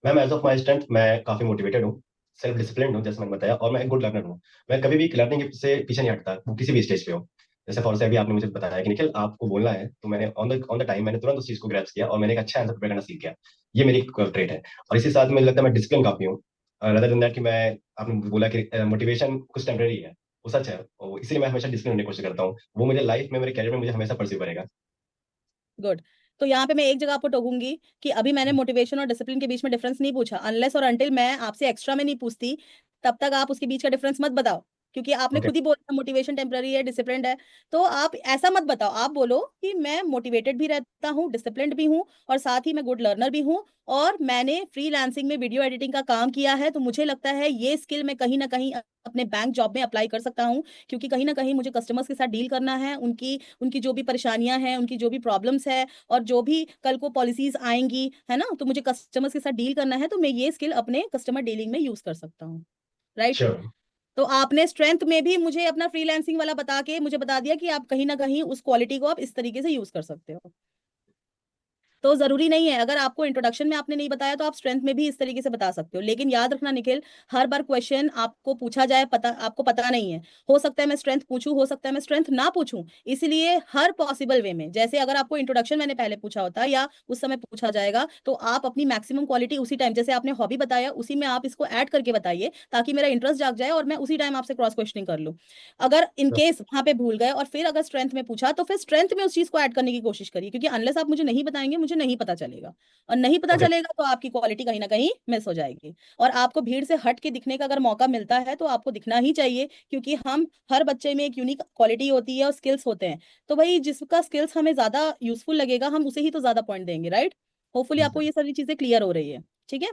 Ma'am as of my strength मैं काफी मोटिवेटेड हूँ, सेल्फ डिसिप्लिन हूँ जैसे मैंने बताया, और मैं एक गुड लर्नर हूँ। मैं कभी भी लर्निंग से पीछे नहीं हटता, वो किसी भी स्टेज पे हो। जैसे फॉर से अभी आपने मुझे बताया कि निखिल आपको बोलना है, तो मैंने ऑन द टाइम मैंने तुरंत उस चीज को ग्रैप्स किया और मैंने एक अच्छा आंसर प्रिपेयर करना सीख गया। ये मेरी ट्रेट है। और इसी साथ मुझे लगता है मैं डिसिप्लिन काफी हूँ। रदर देन दैट कि मैं, आपने बोला कि मोटिवेशन कुछ टेम्परेरी है, वो सच है, और इसलिए मैं हमेशा डिसिप्लिन होने की कोशिश करता हूँ। वो मुझे लाइफ में, मेरे कैरियर में मुझे हमेशा परस्यू करेगा। गुड। तो यहाँ पे मैं एक जगह आपको टोकूंगी कि अभी मैंने मोटिवेशन और डिसिप्लिन के बीच में डिफरेंस नहीं पूछा। अनलेस और अनटिल मैं आपसे एक्स्ट्रा में नहीं पूछती, तब तक आप उसके बीच का डिफरेंस मत बताओ। क्योंकि आपने ओके। खुद ही बोला मोटिवेशन टेम्पररी है, डिसिप्लिन है। तो आप ऐसा मत बताओ, आप बोलो कि मैं मोटिवेटेड भी रहता हूँ, डिसिप्लिन्ड भी हूँ, और साथ ही मैं गुड लर्नर भी हूँ, और मैंने फ्रीलांसिंग में वीडियो एडिटिंग का काम किया है। तो मुझे लगता है ये स्किल मैं कहीं ना कहीं अपने बैंक जॉब में अप्लाई कर सकता हूँ, क्योंकि कहीं ना कहीं मुझे कस्टमर्स के साथ डील करना है, उनकी उनकी जो भी परेशानियां हैं, उनकी जो भी प्रॉब्लम्स है, और जो भी कल को पॉलिसीज आएंगी, है ना, तो मुझे कस्टमर्स के साथ डील करना है, तो मैं ये स्किल अपने कस्टमर डीलिंग में यूज कर सकता हूँ, राइट? श्योर। तो आपने स्ट्रेंथ में भी मुझे अपना फ्रीलांसिंग वाला बता के मुझे बता दिया कि आप कहीं ना कहीं उस क्वालिटी को आप इस तरीके से यूज कर सकते हो। तो जरूरी नहीं है, अगर आपको इंट्रोडक्शन में आपने नहीं बताया तो आप स्ट्रेंथ में भी इस तरीके से बता सकते हो। लेकिन याद रखना निखिल, हर बार क्वेश्चन आपको पूछा जाए, पता आपको पता नहीं है। हो सकता है मैं स्ट्रेंथ पूछूं, हो सकता है मैं स्ट्रेंथ ना पूछूं। इसलिए हर पॉसिबल वे में, जैसे अगर आपको इंट्रोडक्शन मैंने पहले पूछा होता या उस समय पूछा जाएगा, तो आप अपनी मैक्सिमम क्वालिटी उसी टाइम, जैसे आपने हॉबी बताया, उसी में आप इसको ऐड करके बताइए, ताकि मेरा इंटरेस्ट जाग जाए और मैं उसी टाइम आपसे क्रॉस क्वेश्चनिंग कर लूं। अगर इन केस वहां पे भूल गए और फिर अगर स्ट्रेंथ में पूछा, तो फिर स्ट्रेंथ में उस चीज को ऐड करने की कोशिश करिए, क्योंकि अनलेस आप मुझे नहीं बताएंगे, मुझे नहीं पता चलेगा। और नहीं पता ओके। चलेगा तो आपकी क्वालिटी कहीं ना कहीं मिस हो जाएगी। और आपको भीड़ से हट के दिखने का अगर मौका मिलता है, तो आपको दिखना ही चाहिए, क्योंकि हम हर बच्चे में एक यूनिक क्वालिटी होती है और स्किल्स होते हैं। तो भाई जिसका स्किल्स हमें ज्यादा यूजफुल लगेगा, हम उसे ही तो ज्यादा पॉइंट देंगे, राइट? होपफुली आपको ये सारी चीजें क्लियर हो रही है, ठीक है?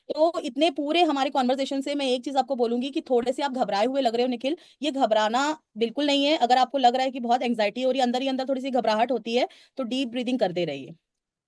तो इतने पूरे हमारे कॉन्वर्सेशन से मैं एक चीज आपको बोलूंगी कि थोड़े से आप घबराए हुए लग रहे हो निखिल, ये घबराना बिल्कुल नहीं है। अगर आपको लग रहा है कि बहुत एंग्जाइटी हो रही है, अंदर ही अंदर थोड़ी सी घबराहट होती है, तो डीप ब्रीदिंग करते रहिए,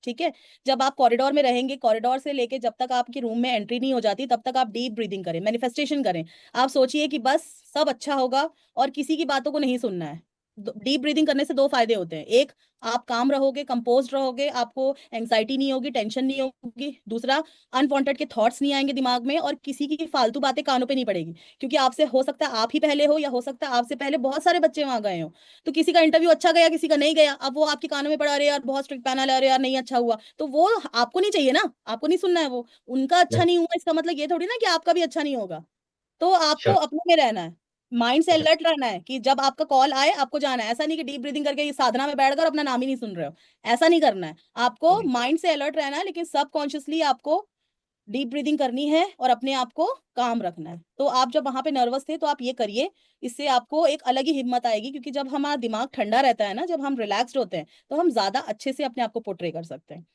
ठीक है। जब आप कॉरिडोर में रहेंगे, कॉरिडोर से लेके जब तक आपकी रूम में एंट्री नहीं हो जाती, तब तक आप डीप ब्रीदिंग करें, मैनिफेस्टेशन करें। आप सोचिए कि बस सब अच्छा होगा और किसी की बातों को नहीं सुनना है। डीप ब्रीदिंग करने से दो फायदे होते हैं। एक, आप काम रहोगे, कंपोज रहोगे, आपको एंग्जाइटी नहीं होगी, टेंशन नहीं होगी। दूसरा, अनवांटेड के थॉट्स नहीं आएंगे दिमाग में और किसी की फालतू बातें कानों पे नहीं पड़ेगी। क्योंकि आपसे हो सकता है आप ही पहले हो, या हो सकता है आपसे पहले बहुत सारे बच्चे वहां गए हो, तो किसी का इंटरव्यू अच्छा गया, किसी का नहीं गया, अब वो आपके कानों में पड़ा रहे यार बहुत स्ट्रिक्ट पैनल है, यार नहीं अच्छा हुआ, तो वो आपको नहीं चाहिए ना, आपको नहीं सुनना है वो। उनका अच्छा नहीं हुआ इसका मतलब ये थोड़ी ना कि आपका भी अच्छा नहीं होगा। तो आपको श्योर। अपने में रहना है, माइंड से ओके। अलर्ट रहना है कि जब आपका कॉल आए आपको जाना है। ऐसा नहीं कि डीप ब्रीदिंग करके ये साधना में बैठ कर अपना नाम ही नहीं सुन रहे हो, ऐसा नहीं करना है। आपको ओके। माइंड से अलर्ट रहना है, लेकिन सबकॉन्शियसली आपको डीप ब्रीदिंग करनी है और अपने आप को काम रखना है। तो आप जब वहां पे नर्वस थे तो आप ये करिए, इससे आपको एक अलग ही हिम्मत आएगी। क्योंकि जब हमारा दिमाग ठंडा रहता है ना, जब हम रिलैक्स्ड होते हैं, तो हम ज्यादा अच्छे से अपने आप को पोर्ट्रे कर सकते हैं।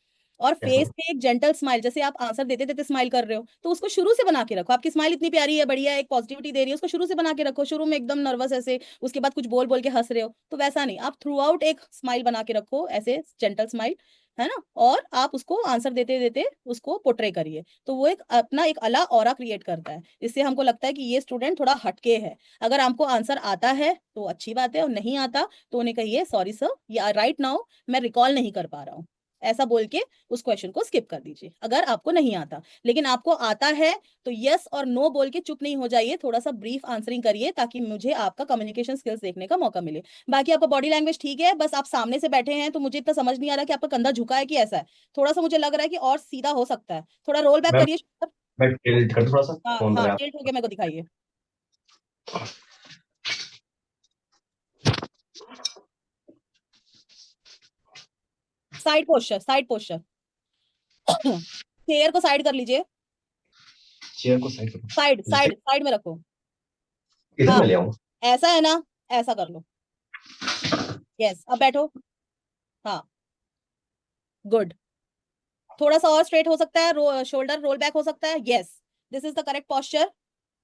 और यस फेस मैम। पे एक जेंटल स्माइल, जैसे आप आंसर देते देते स्माइल कर रहे हो, तो उसको शुरू से बना के रखो। आपकी स्माइल इतनी प्यारी है, बढ़िया है, एक पॉजिटिविटी दे रही है, उसको शुरू से बना के रखो। शुरू में एकदम नर्वस ऐसे, उसके बाद कुछ बोल बोल के हंस रहे हो, तो वैसा नहीं, आप थ्रू आउट एक स्माइल बना के रखो, ऐसे जेंटल स्माइल, है ना। और आप उसको आंसर देते देते उसको पोर्ट्रे करिए, तो वो एक अपना एक अलग ऑरा क्रिएट करता है। इससे हमको लगता है कि ये स्टूडेंट थोड़ा हटके है। अगर हमको आंसर आता है तो अच्छी बात है, और नहीं आता तो उन्हें कहिए सॉरी सर, या राइट नाउ मैं रिकॉल नहीं कर पा रहा हूँ, ऐसा बोल के उस क्वेश्चन को स्किप कर दीजिए अगर आपको नहीं आता। लेकिन आपको आता है तो यस और नो बोल के चुप नहीं हो जाइए, थोड़ा सा ब्रीफ आंसरिंग करिए, ताकि मुझे आपका कम्युनिकेशन स्किल्स देखने का मौका मिले। बाकी आपका बॉडी लैंग्वेज ठीक है, बस आप सामने से बैठे हैं तो मुझे इतना समझ नहीं आ रहा कि आपका कंधा झुका है कि ऐसा है। थोड़ा सा मुझे लग रहा है कि और सीधा हो सकता है, थोड़ा रोल बैक मैम, करिए। मैं टिल्ट कर दूं थोड़ा सा हाँ फोन हाँ, रहे आप। टिल्ट हो गया, मेरे को दिखाइए। Side posture, side posture. Chair को साइड कर लीजिए, चेयर को साइड करो। साइड जैसे साइड साइड में रखो। इधर हाँ, मैं ले आऊँ? ऐसा है ना, ऐसा कर लो। यस, अब बैठो। हाँ, गुड। थोड़ा सा और स्ट्रेट हो सकता है, शोल्डर रोल बैक हो सकता है। Yes, this is the correct posture,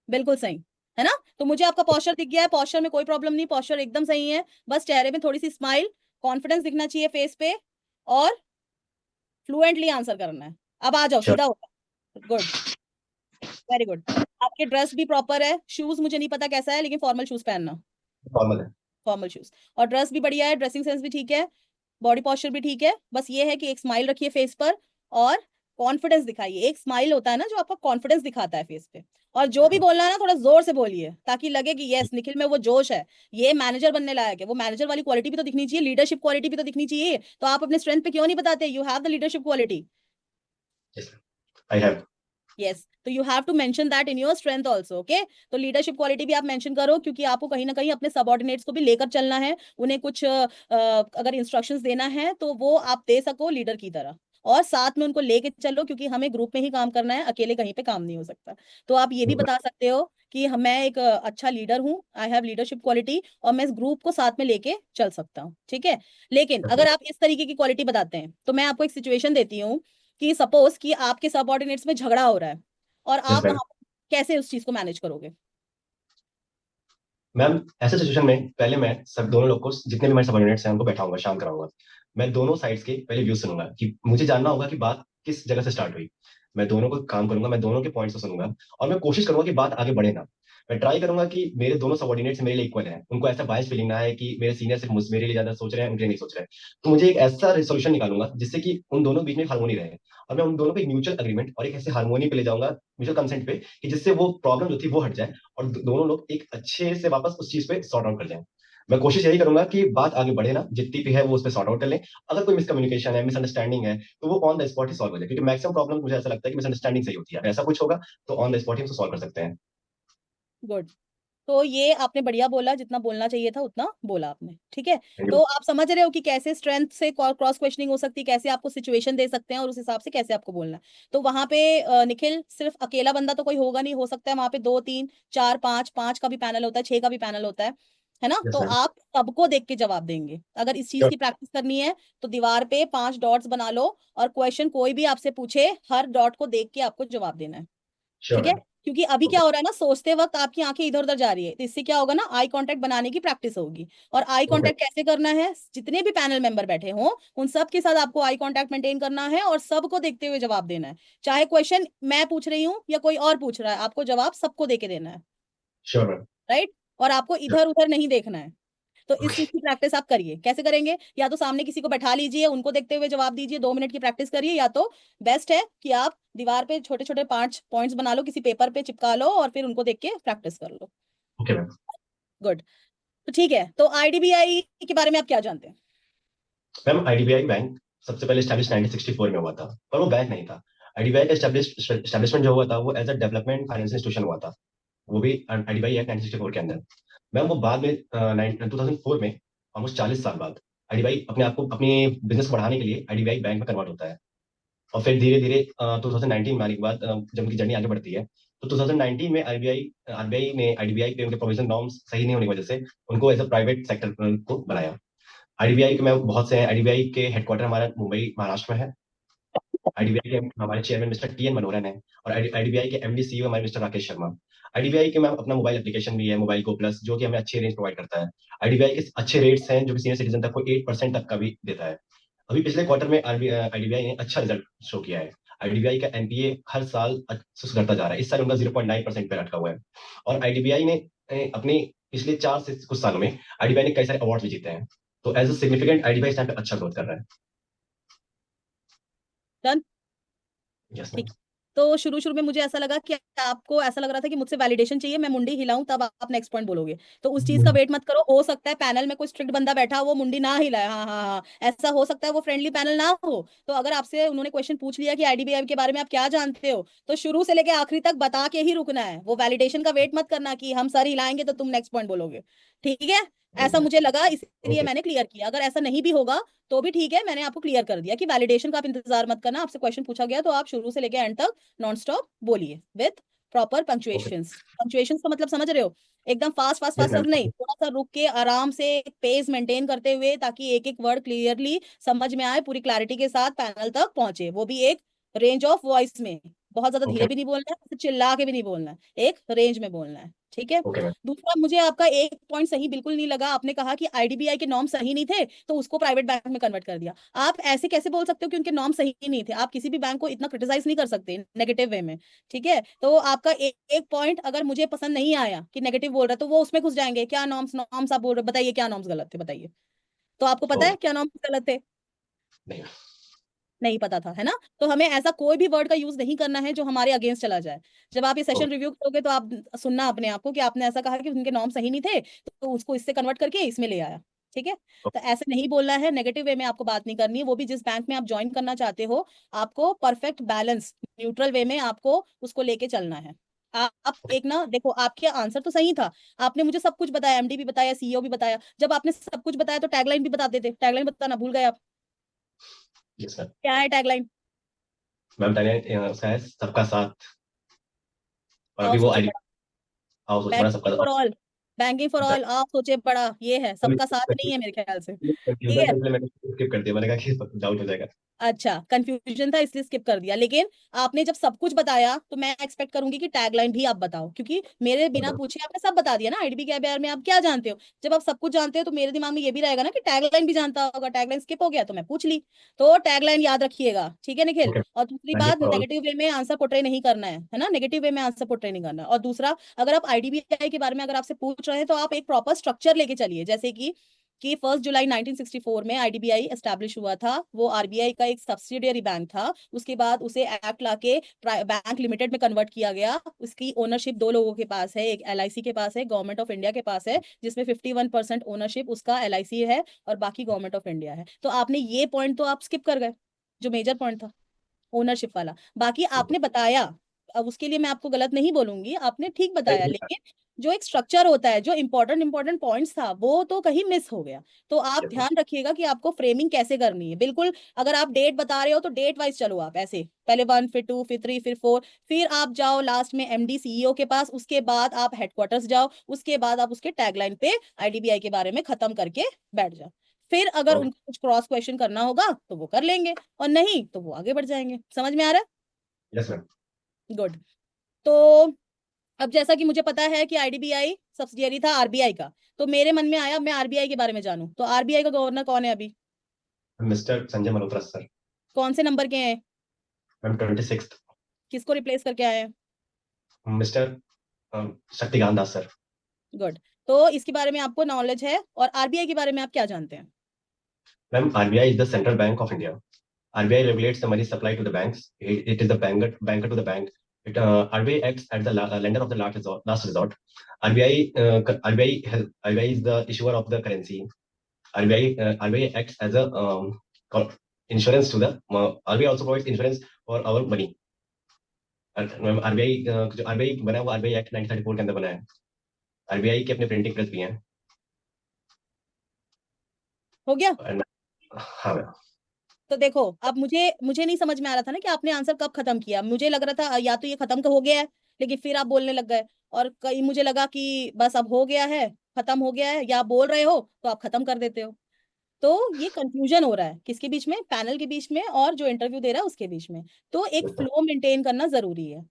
बिल्कुल सही, है ना। तो मुझे आपका पॉस्चर दिख गया है, पॉस्चर में कोई प्रॉब्लम नहीं, पॉस्चर एकदम सही है। बस चेहरे में थोड़ी सी स्माइल, कॉन्फिडेंस दिखना चाहिए फेस पे, और फ्लुएंटली आंसर करना है। अब आ जाओ, श्योर। सीधा होगा। Good, very good. आपके ड्रेस भी प्रॉपर है, शूज मुझे नहीं पता कैसा है, लेकिन फॉर्मल शूज पहनना, नॉर्मल है। Formal shoes. और ड्रेस भी बढ़िया है, ड्रेसिंग सेंस भी ठीक है, बॉडी पॉस्चर भी ठीक है। बस ये है कि एक स्माइल रखिए फेस पर, और कॉन्फिडेंस दिखाइए। एक स्माइल होता है ना जो आपका कॉन्फिडेंस दिखाता है फेस पे। और जो यस भी मैम। बोलना है ना, थोड़ा जोर से बोलिए, ताकि लगे कि यस निखिल में वो जोश है, ये मैनेजर बनने लायक है। वो मैनेजर वाली क्वालिटी भी तो दिखनी चाहिए, लीडरशिप क्वालिटी भी तो दिखनी चाहिए। तो आप अपने स्ट्रेंथ पे क्यों नहीं बताते, you have the leadership quality. Yes ma'am, I have. Yes, तो you have to mention that in your strength also, okay. तो लीडरशिप क्वालिटी भी आप मेंशन करो, क्योंकि आपको कहीं ना कहीं अपने सबऑर्डिनेट्स को भी लेकर चलना है। उन्हें कुछ अगर इंस्ट्रक्शंस देना है तो वो आप दे सको लीडर की तरह, और साथ में उनको लेके चलो, क्योंकि हमें ग्रुप में ही काम करना है, अकेले कहीं पे काम नहीं हो सकता। तो आप ये भी बता सकते हो कि मैं एक अच्छा लीडर हूँ, आई हैव लीडरशिप क्वालिटी, और मैं इस ग्रुप को साथ में लेके चल सकता हूँ, ठीक है। लेकिन यस अगर मैम। आप इस तरीके की क्वालिटी बताते हैं, तो मैं आपको एक सिचुएशन देती हूँ कि सपोज कि आपके सबऑर्डिनेट्स में झगड़ा हो रहा है, और यस आप मैम। वहां कैसे उस चीज को मैनेज करोगे। मैम, ऐसे सिचुएशन में पहले मैं सब दोनों लोग को, जितने भी मेरे सबॉर्डिनेट्स हैं, उनको बैठाऊंगा, शांत कराऊंगा। मैं दोनों साइड्स के पहले व्यू सुनूंगा कि मुझे जानना होगा कि बात किस जगह से स्टार्ट हुई। मैं दोनों को काम करूंगा, मैं दोनों के पॉइंट्स को सुनूंगा, और मैं कोशिश करूंगा कि बात आगे बढ़े ना। मैं ट्राई करूंगा कि मेरे दोनों सबॉर्डिनेट्स मेरे लिए इक्वल हैं, उनको ऐसा बायस फीलिंग ना है कि मेरे सीनियर सिर्फ मेरे लिए ज्यादा सोच रहे हैं, उनके लिए नहीं सोच रहे हैं। तो मुझे एक ऐसा रेजोल्यूशन निकालूंगा जिससे कि उन दोनों के बीच में हार्मोनी रहे, और मैं उन दोनों को एक म्यूचुअल अग्रीमेंट और एक ऐसे हार्मोनी पे ले जाऊंगा, म्यूचुअल कंसेंट पे, कि जिससे वो प्रॉब्लम जो थी वो हट जाए, और दोनों लोग एक अच्छे से वापस उस चीज पे सॉर्ट आउट कर जाएं। मैं कोशिश यही करूंगा कि बात आगे बढ़े ना, जितनी भी है वो उस पर सॉर्ट आउट कर लें। अगर कोई मिसकम्युनिकेशन है, मिसअंडरस्टैंडिंग है, तो वो on the spot he solve हो जाए, क्योंकि मैक्सिमम प्रॉब्लम मुझे ऐसा लगता है कि मिसअंडरस्टैंडिंग से ही होती है। अगर ऐसा कुछ होगा तो ऑन द स्पॉट ही हम सॉल्व कर सकते हैं। गुड। तो ये आपने बढ़िया बोला, जितना बोलना चाहिए था उतना बोला आपने, ठीक है। थैंक तो यू। आप समझ रहे हो कि कैसे स्ट्रेंथ से क्रॉस क्वेश्चनिंग हो सकती है, कैसे आपको सिचुएशन दे सकते हैं और उस हिसाब से कैसे आपको बोलना है। तो वहां पे निखिल सिर्फ अकेला बंदा तो कोई होगा नहीं, हो सकता है वहां पे दो तीन चार पांच, पांच का भी पैनल होता है, छह का भी पैनल होता है। है ना? यस तो मैम। आप सबको देख के जवाब देंगे। अगर इस चीज श्योर। की प्रैक्टिस करनी है तो दीवार पे 5 डॉट्स बना लो, और क्वेश्चन कोई भी आपसे पूछे हर डॉट को देख के आपको जवाब देना है। श्योर ठीक है? मैम। क्योंकि अभी ओके। क्या हो रहा है ना, सोचते वक्त आपकी आंखें इधर उधर जा रही है, तो इससे क्या होगा ना, आई कांटेक्ट बनाने की प्रैक्टिस होगी। और आई ओके। कांटेक्ट कैसे करना है, जितने भी पैनल मेंबर बैठे हों उन सब के साथ आपको आई कांटेक्ट मेंटेन करना है और सबको देखते हुए जवाब देना है। चाहे क्वेश्चन मैं पूछ रही हूँ या कोई और पूछ रहा है, आपको जवाब सबको देके देना है। Sure ma'am. राइट? और आपको इधर उधर नहीं देखना है। तो इस ओके। चीज की प्रैक्टिस आप करिए। कैसे करेंगे? या तो सामने किसी को बैठा लीजिए, उनको देखते हुए जवाब दीजिए, 2 मिनट की प्रैक्टिस करिए, या तो बेस्ट है कि आप दीवार पे छोटे छोटे 5 पॉइंट्स बना लो, किसी पेपर पे चिपका लो और फिर उनको देख के प्रैक्टिस कर लो। Okay ma'am. गुड। तो ठीक है, तो आईडीबीआई के बारे में आप क्या जानते हैं? मैम आईडीबीआई बैंक सबसे पहले स्टैब्लिश 1964 में हुआ था, पर वो बैंक नहीं था। आईडीबीआई का एस्टेब्लिशमेंट जो हुआ था वो as a development financial institution हुआ था, वो भी आईडीबीआई एक्ट 1964 के अंदर। मैम वो बाद में 2004 में, ऑलमोस्ट 40 साल बाद, आईडीबीआई अपने आप को अपने बिजनेस को बढ़ाने के लिए आईडीबीआई बैंक में कन्वर्ट होता है। और फिर धीरे धीरे 2019 में आने के बाद जब उनकी जर्नी आगे बढ़ती है, तो 2019 में आरबीआई आरबीआई ने आईडीबीआई पे उनके प्रोविजन नॉर्म्स सही नहीं होने की वजह से उनको एज अ प्राइवेट सेक्टर को बनाया। आईडीबीआई के मैं बहुत से हैं, आईडीबीआई के हेडक्वार्टर हमारा मुंबई महाराष्ट्र में है। आईडीबीआई के हमारे chairman mister T N Manoharan है, और आईडीबीआई के एमडी सीईओ हमारे मिस्टर राकेश शर्मा। आईडीबीआई के मैम अपना मोबाइल एप्लीकेशन भी है, मोबाइल को प्लस, जो कि हमें अच्छे रेंज प्रोवाइड करता है। आईडीबीआई के अच्छे रेट्स हैं जो कि सीनियर सिटीजन तक को 8% तक का भी देता है। अभी पिछले क्वार्टर में आईडीबीआई ने अच्छा रिजल्ट शो किया है। आईडीबीआई का एनपीए हर साल सुधरता जा रहा है, इस साल उनका 0.9% पे अटका हुआ है। और आईडीबीआई ने अपने पिछले 4 से कुछ सालों में आईडीबीआई ने कई सारे अवार्ड भी जीते हैं। तो एज अ सिग्निफिकेंट आईडीबीआई इस टाइम पे अच्छा ग्रोथ कर रहा है। डन। Yes ma'am. ठीक। तो शुरू शुरू में मुझे ऐसा लगा कि आपको ऐसा लग रहा था कि मुझसे वैलिडेशन चाहिए, मैं मुंडी हिलाऊं तब आप नेक्स्ट पॉइंट बोलोगे। तो उस चीज का वेट मत करो, हो सकता है पैनल में कोई स्ट्रिक्ट बंदा बैठा हो, वो मुंडी ना हिलाए। हाँ हाँ हाँ, ऐसा हो सकता है, वो फ्रेंडली पैनल ना हो। तो अगर आपसे उन्होंने क्वेश्चन पूछ लिया कि आईडीबीआई के बारे में आप क्या जानते हो, तो शुरू से लेके आखिरी तक बता के ही रुकना है। वो वैलिडेशन का वेट मत करना कि हम सर हिलाएंगे तो तुम नेक्स्ट पॉइंट बोलोगे। ठीक है? ऐसा मुझे लगा, इसलिए ओके। मैंने क्लियर किया। अगर ऐसा नहीं भी होगा तो भी ठीक है, मैंने आपको क्लियर कर दिया कि वैलिडेशन का आप इंतजार मत करना। आपसे क्वेश्चन पूछा गया तो आप शुरू से लेके एंड तक नॉन स्टॉप बोलिए with proper okay. Punctuations. Punctuations का मतलब समझ रहे हो? एकदम fast fast yes fast ma'am. सब नहीं, थोड़ा सा रुक के आराम से पेस मेंटेन करते हुए, ताकि एक एक वर्ड क्लियरली समझ में आए, पूरी क्लैरिटी के साथ पैनल तक पहुंचे, वो भी एक रेंज ऑफ वॉइस में। बहुत ज्यादा ओके। धीरे भी नहीं बोलना है, चिल्ला के भी नहीं बोलना है, एक रेंज में बोलना है। ठीक है? Okay ma'am. दूसरा, मुझे आपका एक पॉइंट सही बिल्कुल नहीं लगा। आपने कहा कि आईडीबीआई के नॉर्म सही नहीं थे तो उसको प्राइवेट बैंक में कन्वर्ट कर दिया। आप ऐसे कैसे बोल सकते हो कि उनके नॉर्म सही नहीं थे? आप किसी भी बैंक को इतना क्रिटिसाइज नहीं कर सकते नेगेटिव वे में। ठीक है? तो आपका एक पॉइंट अगर मुझे पसंद नहीं आया कि नेगेटिव बोल रहा है, तो वो उसमें घुस जाएंगे। क्या नॉर्म्स नॉर्म्स आप बोल रहे हो, बताइए क्या नॉर्म्स गलत थे, बताइए। तो आपको पता ओके। है क्या नॉर्म्स गलत थे? नहीं। नहीं पता था, है ना? तो हमें ऐसा कोई भी वर्ड का यूज नहीं करना है जो हमारे अगेंस्ट चला जाए। जब आप ये सेशन ओके। रिव्यू करोगे तो आप सुनना अपने आप को कि आपने ऐसा कहा कि उनके नॉर्म सही नहीं थे, तो उसको इससे कन्वर्ट करके इसमें ले आया। ठीक है? तो ऐसे नहीं बोलना है, नेगेटिव वे में आपको बात नहीं करनी है, वो भी जिस बैंक में आप ज्वाइन करना चाहते हो। आपको परफेक्ट बैलेंस न्यूट्रल वे में आपको उसको लेके चलना है। आप एक ना देखो, आपके आंसर तो सही था। आपने मुझे सब कुछ बताया, एमडी भी बताया, सीईओ भी बताया। जब आपने सब कुछ बताया तो टैगलाइन भी बता देते। टैगलाइन बताना भूल गए आप। Yes ma'am. क्या है टैगलाइन? मैम टाइगर उसका है सबका साथ, और आओ अभी वो सोचे आईडी बड़ा। हाउस सोच बड़ा सबका। Banking for all. Banking for all, आप सोचे बड़ा, ये है, सबका साथ नहीं है मेरे ख्याल से। ठीक कंफ्यूजन है? था इसलिए मैंने स्किप कर दिया, मैंने कहा कि डाउट हो जाएगा। अच्छा, कंफ्यूजन था इसलिए स्किप कर दिया, लेकिन आपने जब सब कुछ बताया तो मैं एक्सपेक्ट करूंगी कि टैगलाइन भी आप बताओ, क्योंकि मेरे बिना पूछे आपने सब बता दिया ना आईडीबी के बारे में आप क्या जानते हो। जब आप सब कुछ जानते हो तो मेरे दिमाग में ये भी रहेगा ना कि टैगलाइन भी जानता होगा। टैगलाइन स्किप हो गया तो मैं पूछ ली। तो टैगलाइन याद रखिएगा, ठीक है निखिल? ओके। और दूसरी थैंक यू बात, फॉर ऑल। नेगेटिव वे में आंसर पोर्ट्रे नहीं करना है ना? नेगेटिव वे में आंसर पोर्ट्रे नहीं करना है। और दूसरा, अगर आप आईडीबीआई के बारे में अगर आपसे पूछ रहे हैं तो आप एक प्रॉपर स्ट्रक्चर लेके चलिए। जैसे कि 1 जुलाई 1964 में आईडीबीआई एस्टैब्लिश हुआ था। वो आरबीआई का एक सब्सिडियरी बैंक था। उसके बाद उसे एक्ट लाके बैंक लिमिटेड में कन्वर्ट किया गया। उसकी ओनरशिप 2 लोगों के पास है, एक एलआईसी के पास है, गवर्नमेंट ऑफ इंडिया के पास है, जिसमें 51% ओनरशिप उसका एलआईसी है और बाकी गवर्नमेंट ऑफ इंडिया है। तो आपने ये पॉइंट तो आप स्किप कर गए, जो मेजर पॉइंट था ओनरशिप वाला। बाकी आपने बताया अब उसके लिए मैं आपको गलत नहीं बोलूंगी, आपने ठीक बताया, नहीं, लेकिन जो एक स्ट्रक्चर होता है, जो इंपॉर्टेंट इंपॉर्टेंट पॉइंट्स था वो तो कहीं मिस हो गया। तो आप yes, ध्यान रखिएगा कि आपको फ्रेमिंग कैसे करनी है, बिल्कुल। अगर आप डेट बता रहे हो तो डेट वाइज चलो, आप ऐसे पहले 1 फिर 2 फिर 3 फिर 4, फिर आप जाओ लास्ट में एमडी सीईओ के पास, उसके बाद आप हेडक्वार्टर्स जाओ, उसके बाद आप उसके टैगलाइन पे आईडीबीआई के बारे में खत्म करके बैठ जाओ। फिर अगर okay, उनको कुछ क्रॉस क्वेश्चन करना होगा तो वो कर लेंगे, और नहीं तो वो आगे बढ़ जाएंगे। समझ में आ रहा yes ma'am. है? गुड। तो अब जैसा कि मुझे पता है कि आईडीबीआई सब्सिडियरी था आरबीआई का, तो मेरे मन में आया मैं आरबीआई के बारे में जानूं, तो आरबीआई का गवर्नर कौन है अभी? Mister Sanjay Malhotra sir. कौन से नंबर के हैं? Ma'am 26th। किसको रिप्लेस करके आए हैं? Mister Shaktikanta Das sir. Good. तो इसके बारे में आपको नॉलेज है, और आरबीआई के बारे में आप क्या जानते हैं? Ma'am RBI is the central bank of India. RBI regulates the money supply to the banks. It is the banker to the bank. RBI acts as the lender of the last resort. RBI, RBI is the issuer of the currency. RBI acts as a insurance to the. RBI also provides insurance for our money. RBI जो RBI बना है वो RBI act 1934 के अंदर बना है। RBI के अपने प्रिंटिंग प्रेस भी हैं। हो गया? And- हाँ मैम। तो देखो, अब मुझे मुझे नहीं समझ में आ रहा था ना कि आपने आंसर कब खत्म किया। मुझे लग रहा था या तो ये खत्म हो गया है, लेकिन फिर आप बोलने लग गए, और कहीं मुझे लगा कि बस अब हो गया है, खत्म हो गया है, या आप बोल रहे हो तो आप खत्म कर देते हो। तो ये कंफ्यूजन हो रहा है किसके बीच में, पैनल के बीच में और जो इंटरव्यू दे रहा है उसके बीच में। तो एक फ्लो मेंटेन करना जरूरी है,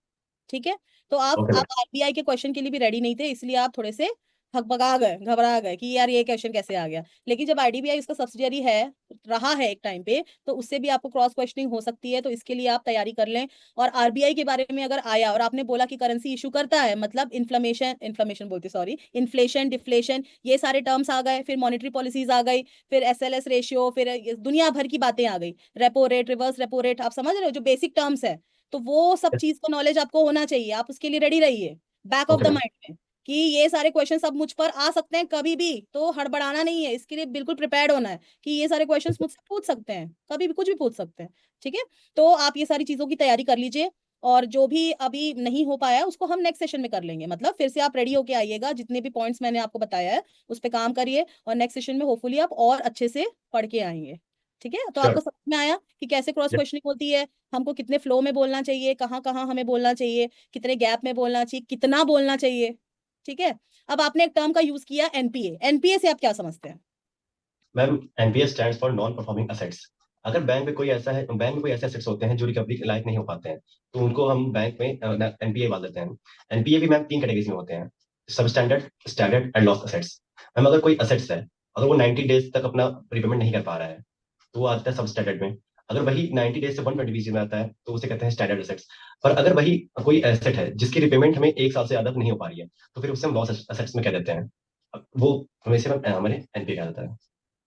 ठीक है? तो आप ओके मैम। आप आरबीआई के क्वेश्चन के लिए भी रेडी नहीं थे, इसलिए आप थोड़े से हकबका गए, घबरा गए कि यार ये क्वेश्चन कैसे आ गया। लेकिन जब आईडीबीआई उसका सब्सिडियरी है, रहा है एक टाइम पे, तो उससे भी आपको क्रॉस क्वेश्चनिंग हो सकती है, तो इसके लिए आप तैयारी कर लें। और आरबीआई के बारे में अगर आया और आपने बोला कि करेंसी इशू करता है, मतलब इन्फ्लेमेशन इन्फ्लेमेशन बोलती, सॉरी, इन्फ्लेशन डिफ्लेशन, ये सारे टर्म्स आ गए, फिर मॉनेटरी पॉलिसीज आ गई, फिर एसएलएस रेशियो, फिर दुनिया भर की बातें आ गई, repo rate, reverse repo rate, आप समझ रहे हो जो बेसिक टर्म्स है। तो वो सब चीज का नॉलेज आपको होना चाहिए, आप उसके लिए रेडी रहिए, back of okay the ma'am. Mind में, कि ये सारे क्वेश्चन सब मुझ पर आ सकते हैं कभी भी, तो हड़बड़ाना नहीं है, इसके लिए बिल्कुल प्रिपेयर्ड होना है कि ये सारे क्वेश्चंस मुझसे पूछ सकते हैं, कभी भी कुछ भी पूछ सकते हैं। ठीक है? तो आप ये सारी चीजों की तैयारी कर लीजिए, और जो भी अभी नहीं हो पाया उसको हम नेक्स्ट सेशन में कर लेंगे, मतलब फिर से आप रेडी होके आइएगा, जितने भी पॉइंट्स मैंने आपको बताया है उस पर काम करिए, और नेक्स्ट सेशन में होपफुली आप और अच्छे से पढ़ के आएंगे। ठीक है? तो आपको श्योर। समझ में आया कि कैसे क्रॉस क्वेश्चनिंग होती है, हमको कितने फ्लो में बोलना चाहिए, कहाँ कहाँ हमें बोलना चाहिए, कितने गैप में बोलना चाहिए, कितना बोलना चाहिए। ठीक है? अब आपने एक टर्म का यूज किया एनपीए, एनपीए से आप क्या समझते हैं? Ma'am NPA stands for non performing assets. अगर बैंक में कोई ऐसे असेट्स होते हैं जो रिकवरी के लायक नहीं हो पाते हैं, तो उनको हम बैंक में एनपीए डाल देते हैं। एनपीए भी मैम तीन कैटेगरीज में होते हैं: सब standard, standard and loss assets. Ma'am अगर कोई असेट्स है, अगर वो 90 डेज तक अपना रिपेमेंट नहीं कर पा रहा है, तो वो आता है सब स्टैंडर्ड में। अगर वही 90 डेज से 120 डेज में आता है तो उसे कहते हैं स्टैंडर्ड असेट्स। पर अगर वही कोई एसेट है जिसकी रिपेमेंट हमें एक साल से ज्यादा नहीं हो पा रही है, तो फिर उसे हम लॉस असेट्स में कह देते हैं। वो हमेशा हमारे एनपीए कहा जाता है।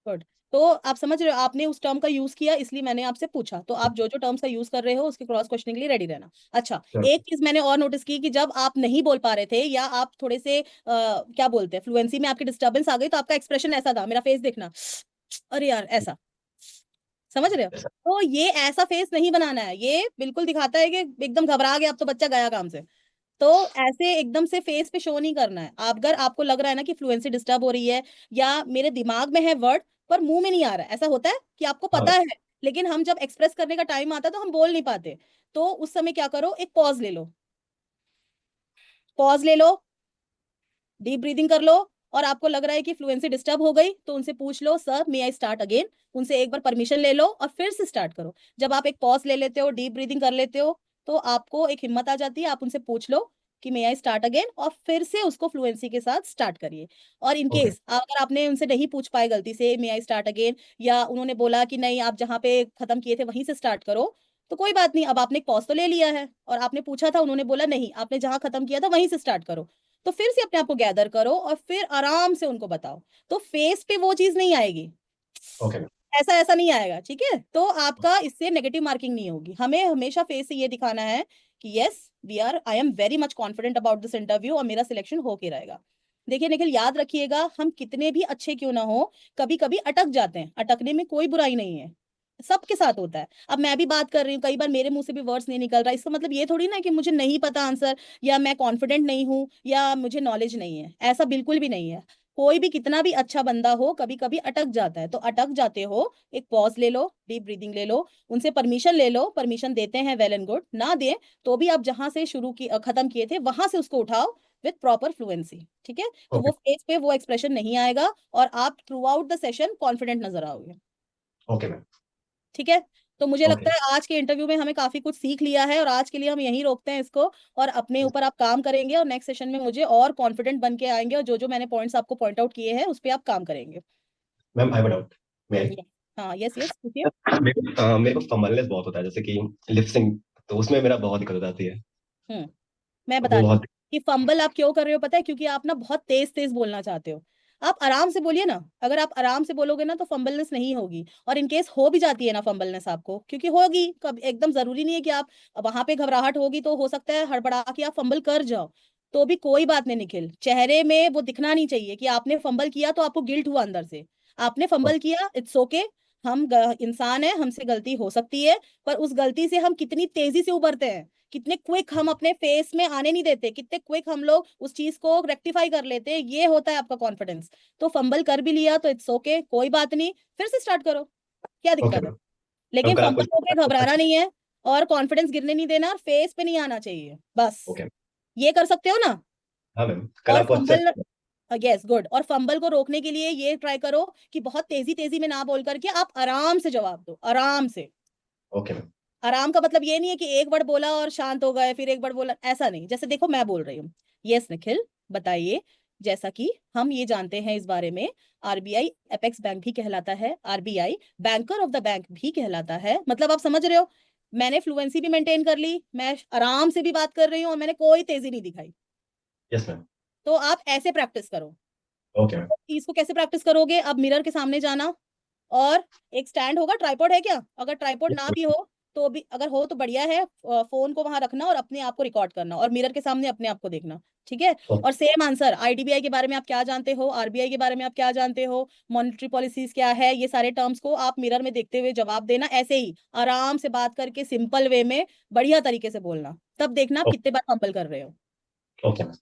गुड। तो आप समझ रहे हो, आपने उस टर्म का यूज किया इसलिए मैंने आपसे पूछा, तो आप जो जो टर्म्स का यूज कर रहे हो उसके क्रॉस क्वेश्चनिंग के लिए रेडी रहना। अच्छा, एक चीज मैंने और नोटिस की कि जब आप नहीं बोल पा रहे थे, या आप थोड़े से क्या बोलते हैं, फ्लुएंसी में आपकी डिस्टर्बेंस आ गई, तो आपका एक्सप्रेशन ऐसा था, मेरा फेस देखना, अरे यार ऐसा, समझ रहे हो? तो ये ऐसा फेस नहीं बनाना है, ये बिल्कुल दिखाता है कि एकदम घबरा गया, अब तो बच्चा गया काम से। तो ऐसे एकदम से फेस पे शो नहीं करना है। आप अगर आपको लग रहा है ना कि फ्लुएंसी डिस्टर्ब हो रही है, या मेरे दिमाग में है वर्ड पर मुंह में नहीं आ रहा है, ऐसा होता है कि आपको पता हाँ। है, लेकिन हम जब एक्सप्रेस करने का टाइम आता है तो हम बोल नहीं पाते। तो उस समय क्या करो, एक पॉज ले लो, पॉज ले लो, डीप ब्रीदिंग कर लो, और आपको लग रहा है कि फ्लुएंसी डिस्टर्ब हो गई तो उनसे पूछ लो, sir may I start again, उनसे एक बार परमिशन ले लो और फिर से स्टार्ट करो। जब आप एक पॉज ले लेते हो, डीप ब्रीदिंग कर लेते हो, तो आपको एक हिम्मत आ जाती है, आप उनसे पूछ लो कि मे आई स्टार्ट अगेन, और फिर से उसको फ्लुएंसी के साथ स्टार्ट करिए। और इन ओके। केस अगर आपने उनसे नहीं पूछ पाए गलती से मे आई स्टार्ट अगेन, या उन्होंने बोला कि नहीं आप जहाँ पे खत्म किए थे वहीं से स्टार्ट करो, तो कोई बात नहीं, अब आपने एक पॉज तो ले लिया है, और आपने पूछा था, उन्होंने बोला नहीं आपने जहां खत्म किया था वहीं से स्टार्ट करो, तो फिर से अपने आप को गैदर करो और फिर आराम से उनको बताओ। तो फेस पे वो चीज नहीं आएगी, ओके मैम। ऐसा ऐसा नहीं आएगा, ठीक है? तो आपका इससे नेगेटिव मार्किंग नहीं होगी, हमें हमेशा फेस से ये दिखाना है कि yes we are, I am very much confident about this interview, और मेरा सिलेक्शन होके रहेगा। देखिए निखिल, याद रखिएगा, हम कितने भी अच्छे क्यों ना हो, कभी कभी अटक जाते हैं, अटकने में कोई बुराई नहीं है। सबके साथ होता है। अब मैं भी बात कर रही हूँ, कई बार मेरे मुंह से भी वर्ड्स नहीं निकल रहा, इसका मतलब ये थोड़ी ना है कि मुझे नहीं पता आंसर, या मैं कॉन्फिडेंट नहीं हूँ, या मुझे नॉलेज नहीं है। ऐसा बिल्कुल भी नहीं है। कोई भी कितना भी अच्छा बंदा हो, कभी कभी अटक जाता है। तो अटक जाते हो, एक पॉज ले लो, डीप ब्रीदिंग ले लो, उनसे परमिशन ले लो, परमिशन देते हैं वेल एंड गुड, ना दे तो भी आप जहां से खत्म किए थे वहां से उसको उठाओ विथ प्रॉपर फ्लुएंसी। ठीक है, तो ओके। वो फेस पे वो एक्सप्रेशन नहीं आएगा, और आप through out the session confident नजर आओगे। Okay ma'am. ठीक है, तो मुझे लगता ओके है आज के इंटरव्यू में हमें काफी कुछ सीख लिया है, और आज के लिए हम यहीं रोकते हैं इसको, और अपने ऊपर आप काम करेंगे, और नेक्स्ट सेशन में मुझे और कॉन्फिडेंट बन के आएंगे, और जो जो मैंने पॉइंट्स आपको पॉइंट आउट किए हैं उस पर आप काम करेंगे। Ma'am, I have a doubt. मैं Yes. हाँ, यस यस, पूछिए। मेरे को फंबलनेस बहुत होता है, जैसे कि लिपसिंग, तो उसमें मेरा बहुत दिक्कत हो जाती है। हम्म मैं वो बताती हूँ बहुत। कि फंबल आप क्यों कर रहे हो, पता है? क्योंकि आप ना बहुत तेज तेज बोलना चाहते हो। आप आराम से बोलिए ना, अगर आप आराम से बोलोगे ना तो फंबलनेस नहीं होगी। और इनकेस हो भी जाती है ना फंबलनेस आपको, क्योंकि होगी कब, एकदम जरूरी नहीं है कि आप वहां पे घबराहट होगी तो हो सकता है हड़बड़ा के आप फंबल कर जाओ, तो भी कोई बात नहीं निखिल। चेहरे में वो दिखना नहीं चाहिए कि आपने फंबल किया तो आपको गिल्ट हुआ अंदर से। आपने फंबल किया, इट्स ओके। हम इंसान है, हमसे गलती हो सकती है, पर उस गलती से हम कितनी तेजी से उभरते हैं, कितने क्विक हम अपने फेस में आने नहीं देते, कितने क्विक हम लोग उस चीज को रेक्टिफाई कर लेते हैं, ये होता है आपका कॉन्फिडेंस। तो फंबल कर भी लिया तो इट्स ओके, कोई बात नहीं, फिर से स्टार्ट करो, क्या ओके दिक्कत है? मैम। मैम लेकिन कल आपको। फंबल होके घबराना नहीं है, और कॉन्फिडेंस गिरने नहीं देना, और फेस पे नहीं आना चाहिए बस। ओके। ये कर सकते हो ना? हाँ मैम, कल और आपको अच्छे फंबल, से। यस गुड, और फंबल को रोकने के लिए ये ट्राई करो कि बहुत तेजी तेजी में ना बोल करके आप आराम से जवाब दो, आराम से। Okay ma'am. आराम का मतलब ये नहीं है कि एक वर्ड बोला और शांत हो गए, फिर एक वर्ड बोला, ऐसा नहीं। जैसे देखो मैं बोल रही हूँ, यस निखिल बताइए, जैसा कि हम ये जानते हैं इस बारे में, आरबीआई एपेक्स बैंक भी कहलाता है, RBI banker of the bank भी कहलाता है, मतलब आप समझ रहे हो। मैंने फ्लुएंसी भी मेंटेन कर ली, मैं आराम से भी बात कर रही हूँ, और मैंने कोई तेजी नहीं दिखाई। Yes ma'am. तो आप ऐसे प्रैक्टिस करो। Okay ma'am. चीज को कैसे प्रैक्टिस करोगे? अब मिरर के सामने जाना, और एक स्टैंड होगा, ट्राइपॉड है क्या? अगर ट्राइपॉड ना भी हो तो भी, अगर हो तो बढ़िया है, फोन को वहां रखना और अपने आप को रिकॉर्ड करना, और मिरर के सामने अपने आप को देखना। ठीक है, और सेम आंसर आईडीबीआई के बारे में आप क्या जानते हो, आरबीआई के बारे में आप क्या जानते हो, मॉनेटरी पॉलिसीज क्या है, ये सारे टर्म्स को आप मिरर में देखते हुए जवाब देना, ऐसे ही आराम से बात करके सिंपल वे में बढ़िया तरीके से बोलना। तब देखना आप कितने बार फंबल कर रहे हो। Okay ma'am.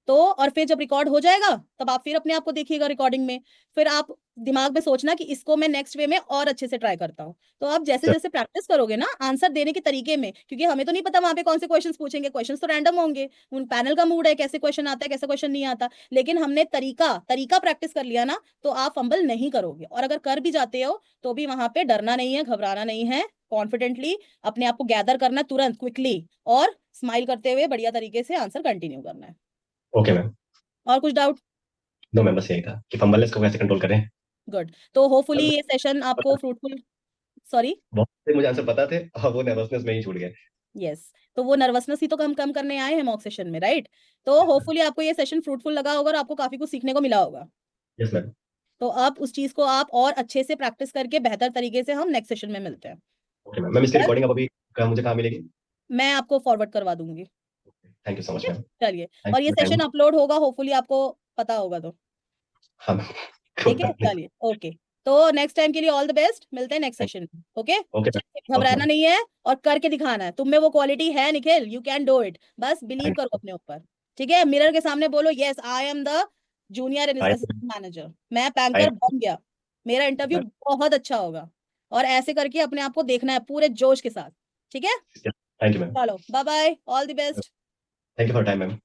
तो और फिर जब रिकॉर्ड हो जाएगा, तब आप फिर अपने आप को देखिएगा रिकॉर्डिंग में, फिर आप दिमाग में सोचना कि इसको मैं नेक्स्ट वे में और अच्छे से ट्राई करता हूँ। तो आप जैसे जैसे प्रैक्टिस करोगे ना आंसर देने के तरीके में, क्योंकि हमें तो नहीं पता वहां पे कौन से क्वेश्चंस पूछेंगे, क्वेश्चंस तो रैंडम होंगे, उन पैनल का मूड है, कैसे क्वेश्चन आता है कैसे क्वेश्चन नहीं आता, लेकिन हमने तरीका तरीका प्रैक्टिस कर लिया ना, तो आप फंबल नहीं करोगे। और अगर कर भी जाते हो तो भी वहां पे डरना नहीं है, घबराना नहीं है, कॉन्फिडेंटली अपने आप को गैदर करना तुरंत, क्विकली, और स्माइल करते हुए बढ़िया तरीके से आंसर कंटिन्यू करना है। Okay ma'am. और कुछ डाउट? नो मैम, बस यही था कि फंबलनेस को कैसे कंट्रोल करें। गुड, तो होपफुली कल ये सेशन आपको फ्रूटफुल, सॉरी, बहुत से मुझे आंसर पता थे, और वो नर्वसनेस में ही छूट गए। यस, तो वो नर्वसनेस ही तो कम कम करने आए हैं मॉक सेशन में, राइट? तो यस मैम। होपफुली आपको ये सेशन फ्रूटफुल लगा होगा, और आपको काफी कुछ सीखने को मिला होगा। Yes ma'am. तो अब उस चीज को आप और अच्छे से प्रैक्टिस करके बेहतर तरीके से हम नेक्स्ट सेशन में मिलते हैं। Okay ma'am. मैम, ठीक इसकी है, रिकॉर्डिंग अब अभी मुझे कहाँ मिलेगी? मैं आपको फॉरवर्ड करवा दूंगी। थैंक यू सो ठीक मच है, मैम। चलिए, थैंक और ये यू टाइम। सेशन अपलोड होगा, होपफुली आपको पता होगा तो। हाँ मैम। ठीक है, चलिए, ओके। तो नेक्स्ट टाइम के लिए ऑल द बेस्ट, मिलते हैं नेक्स्ट सेशन में, ओके? Okay ma'am. ओके घबराना मैम। नहीं है, और करके दिखाना है, तुम में वो क्वालिटी है Nikhil, you can do it, बस बिलीव थैंक करो अपने ऊपर। ठीक है, मिरर के सामने बोलो, yes I am the junior you. Assistant manager, मैं बैंकर बन गया, मेरा इंटरव्यू बहुत अच्छा होगा। और ऐसे करके अपने आप को देखना है पूरे जोश के साथ। ठीक है, थैंक यू मैम। चलो bye bye, all the best. Thank you for time ma'am.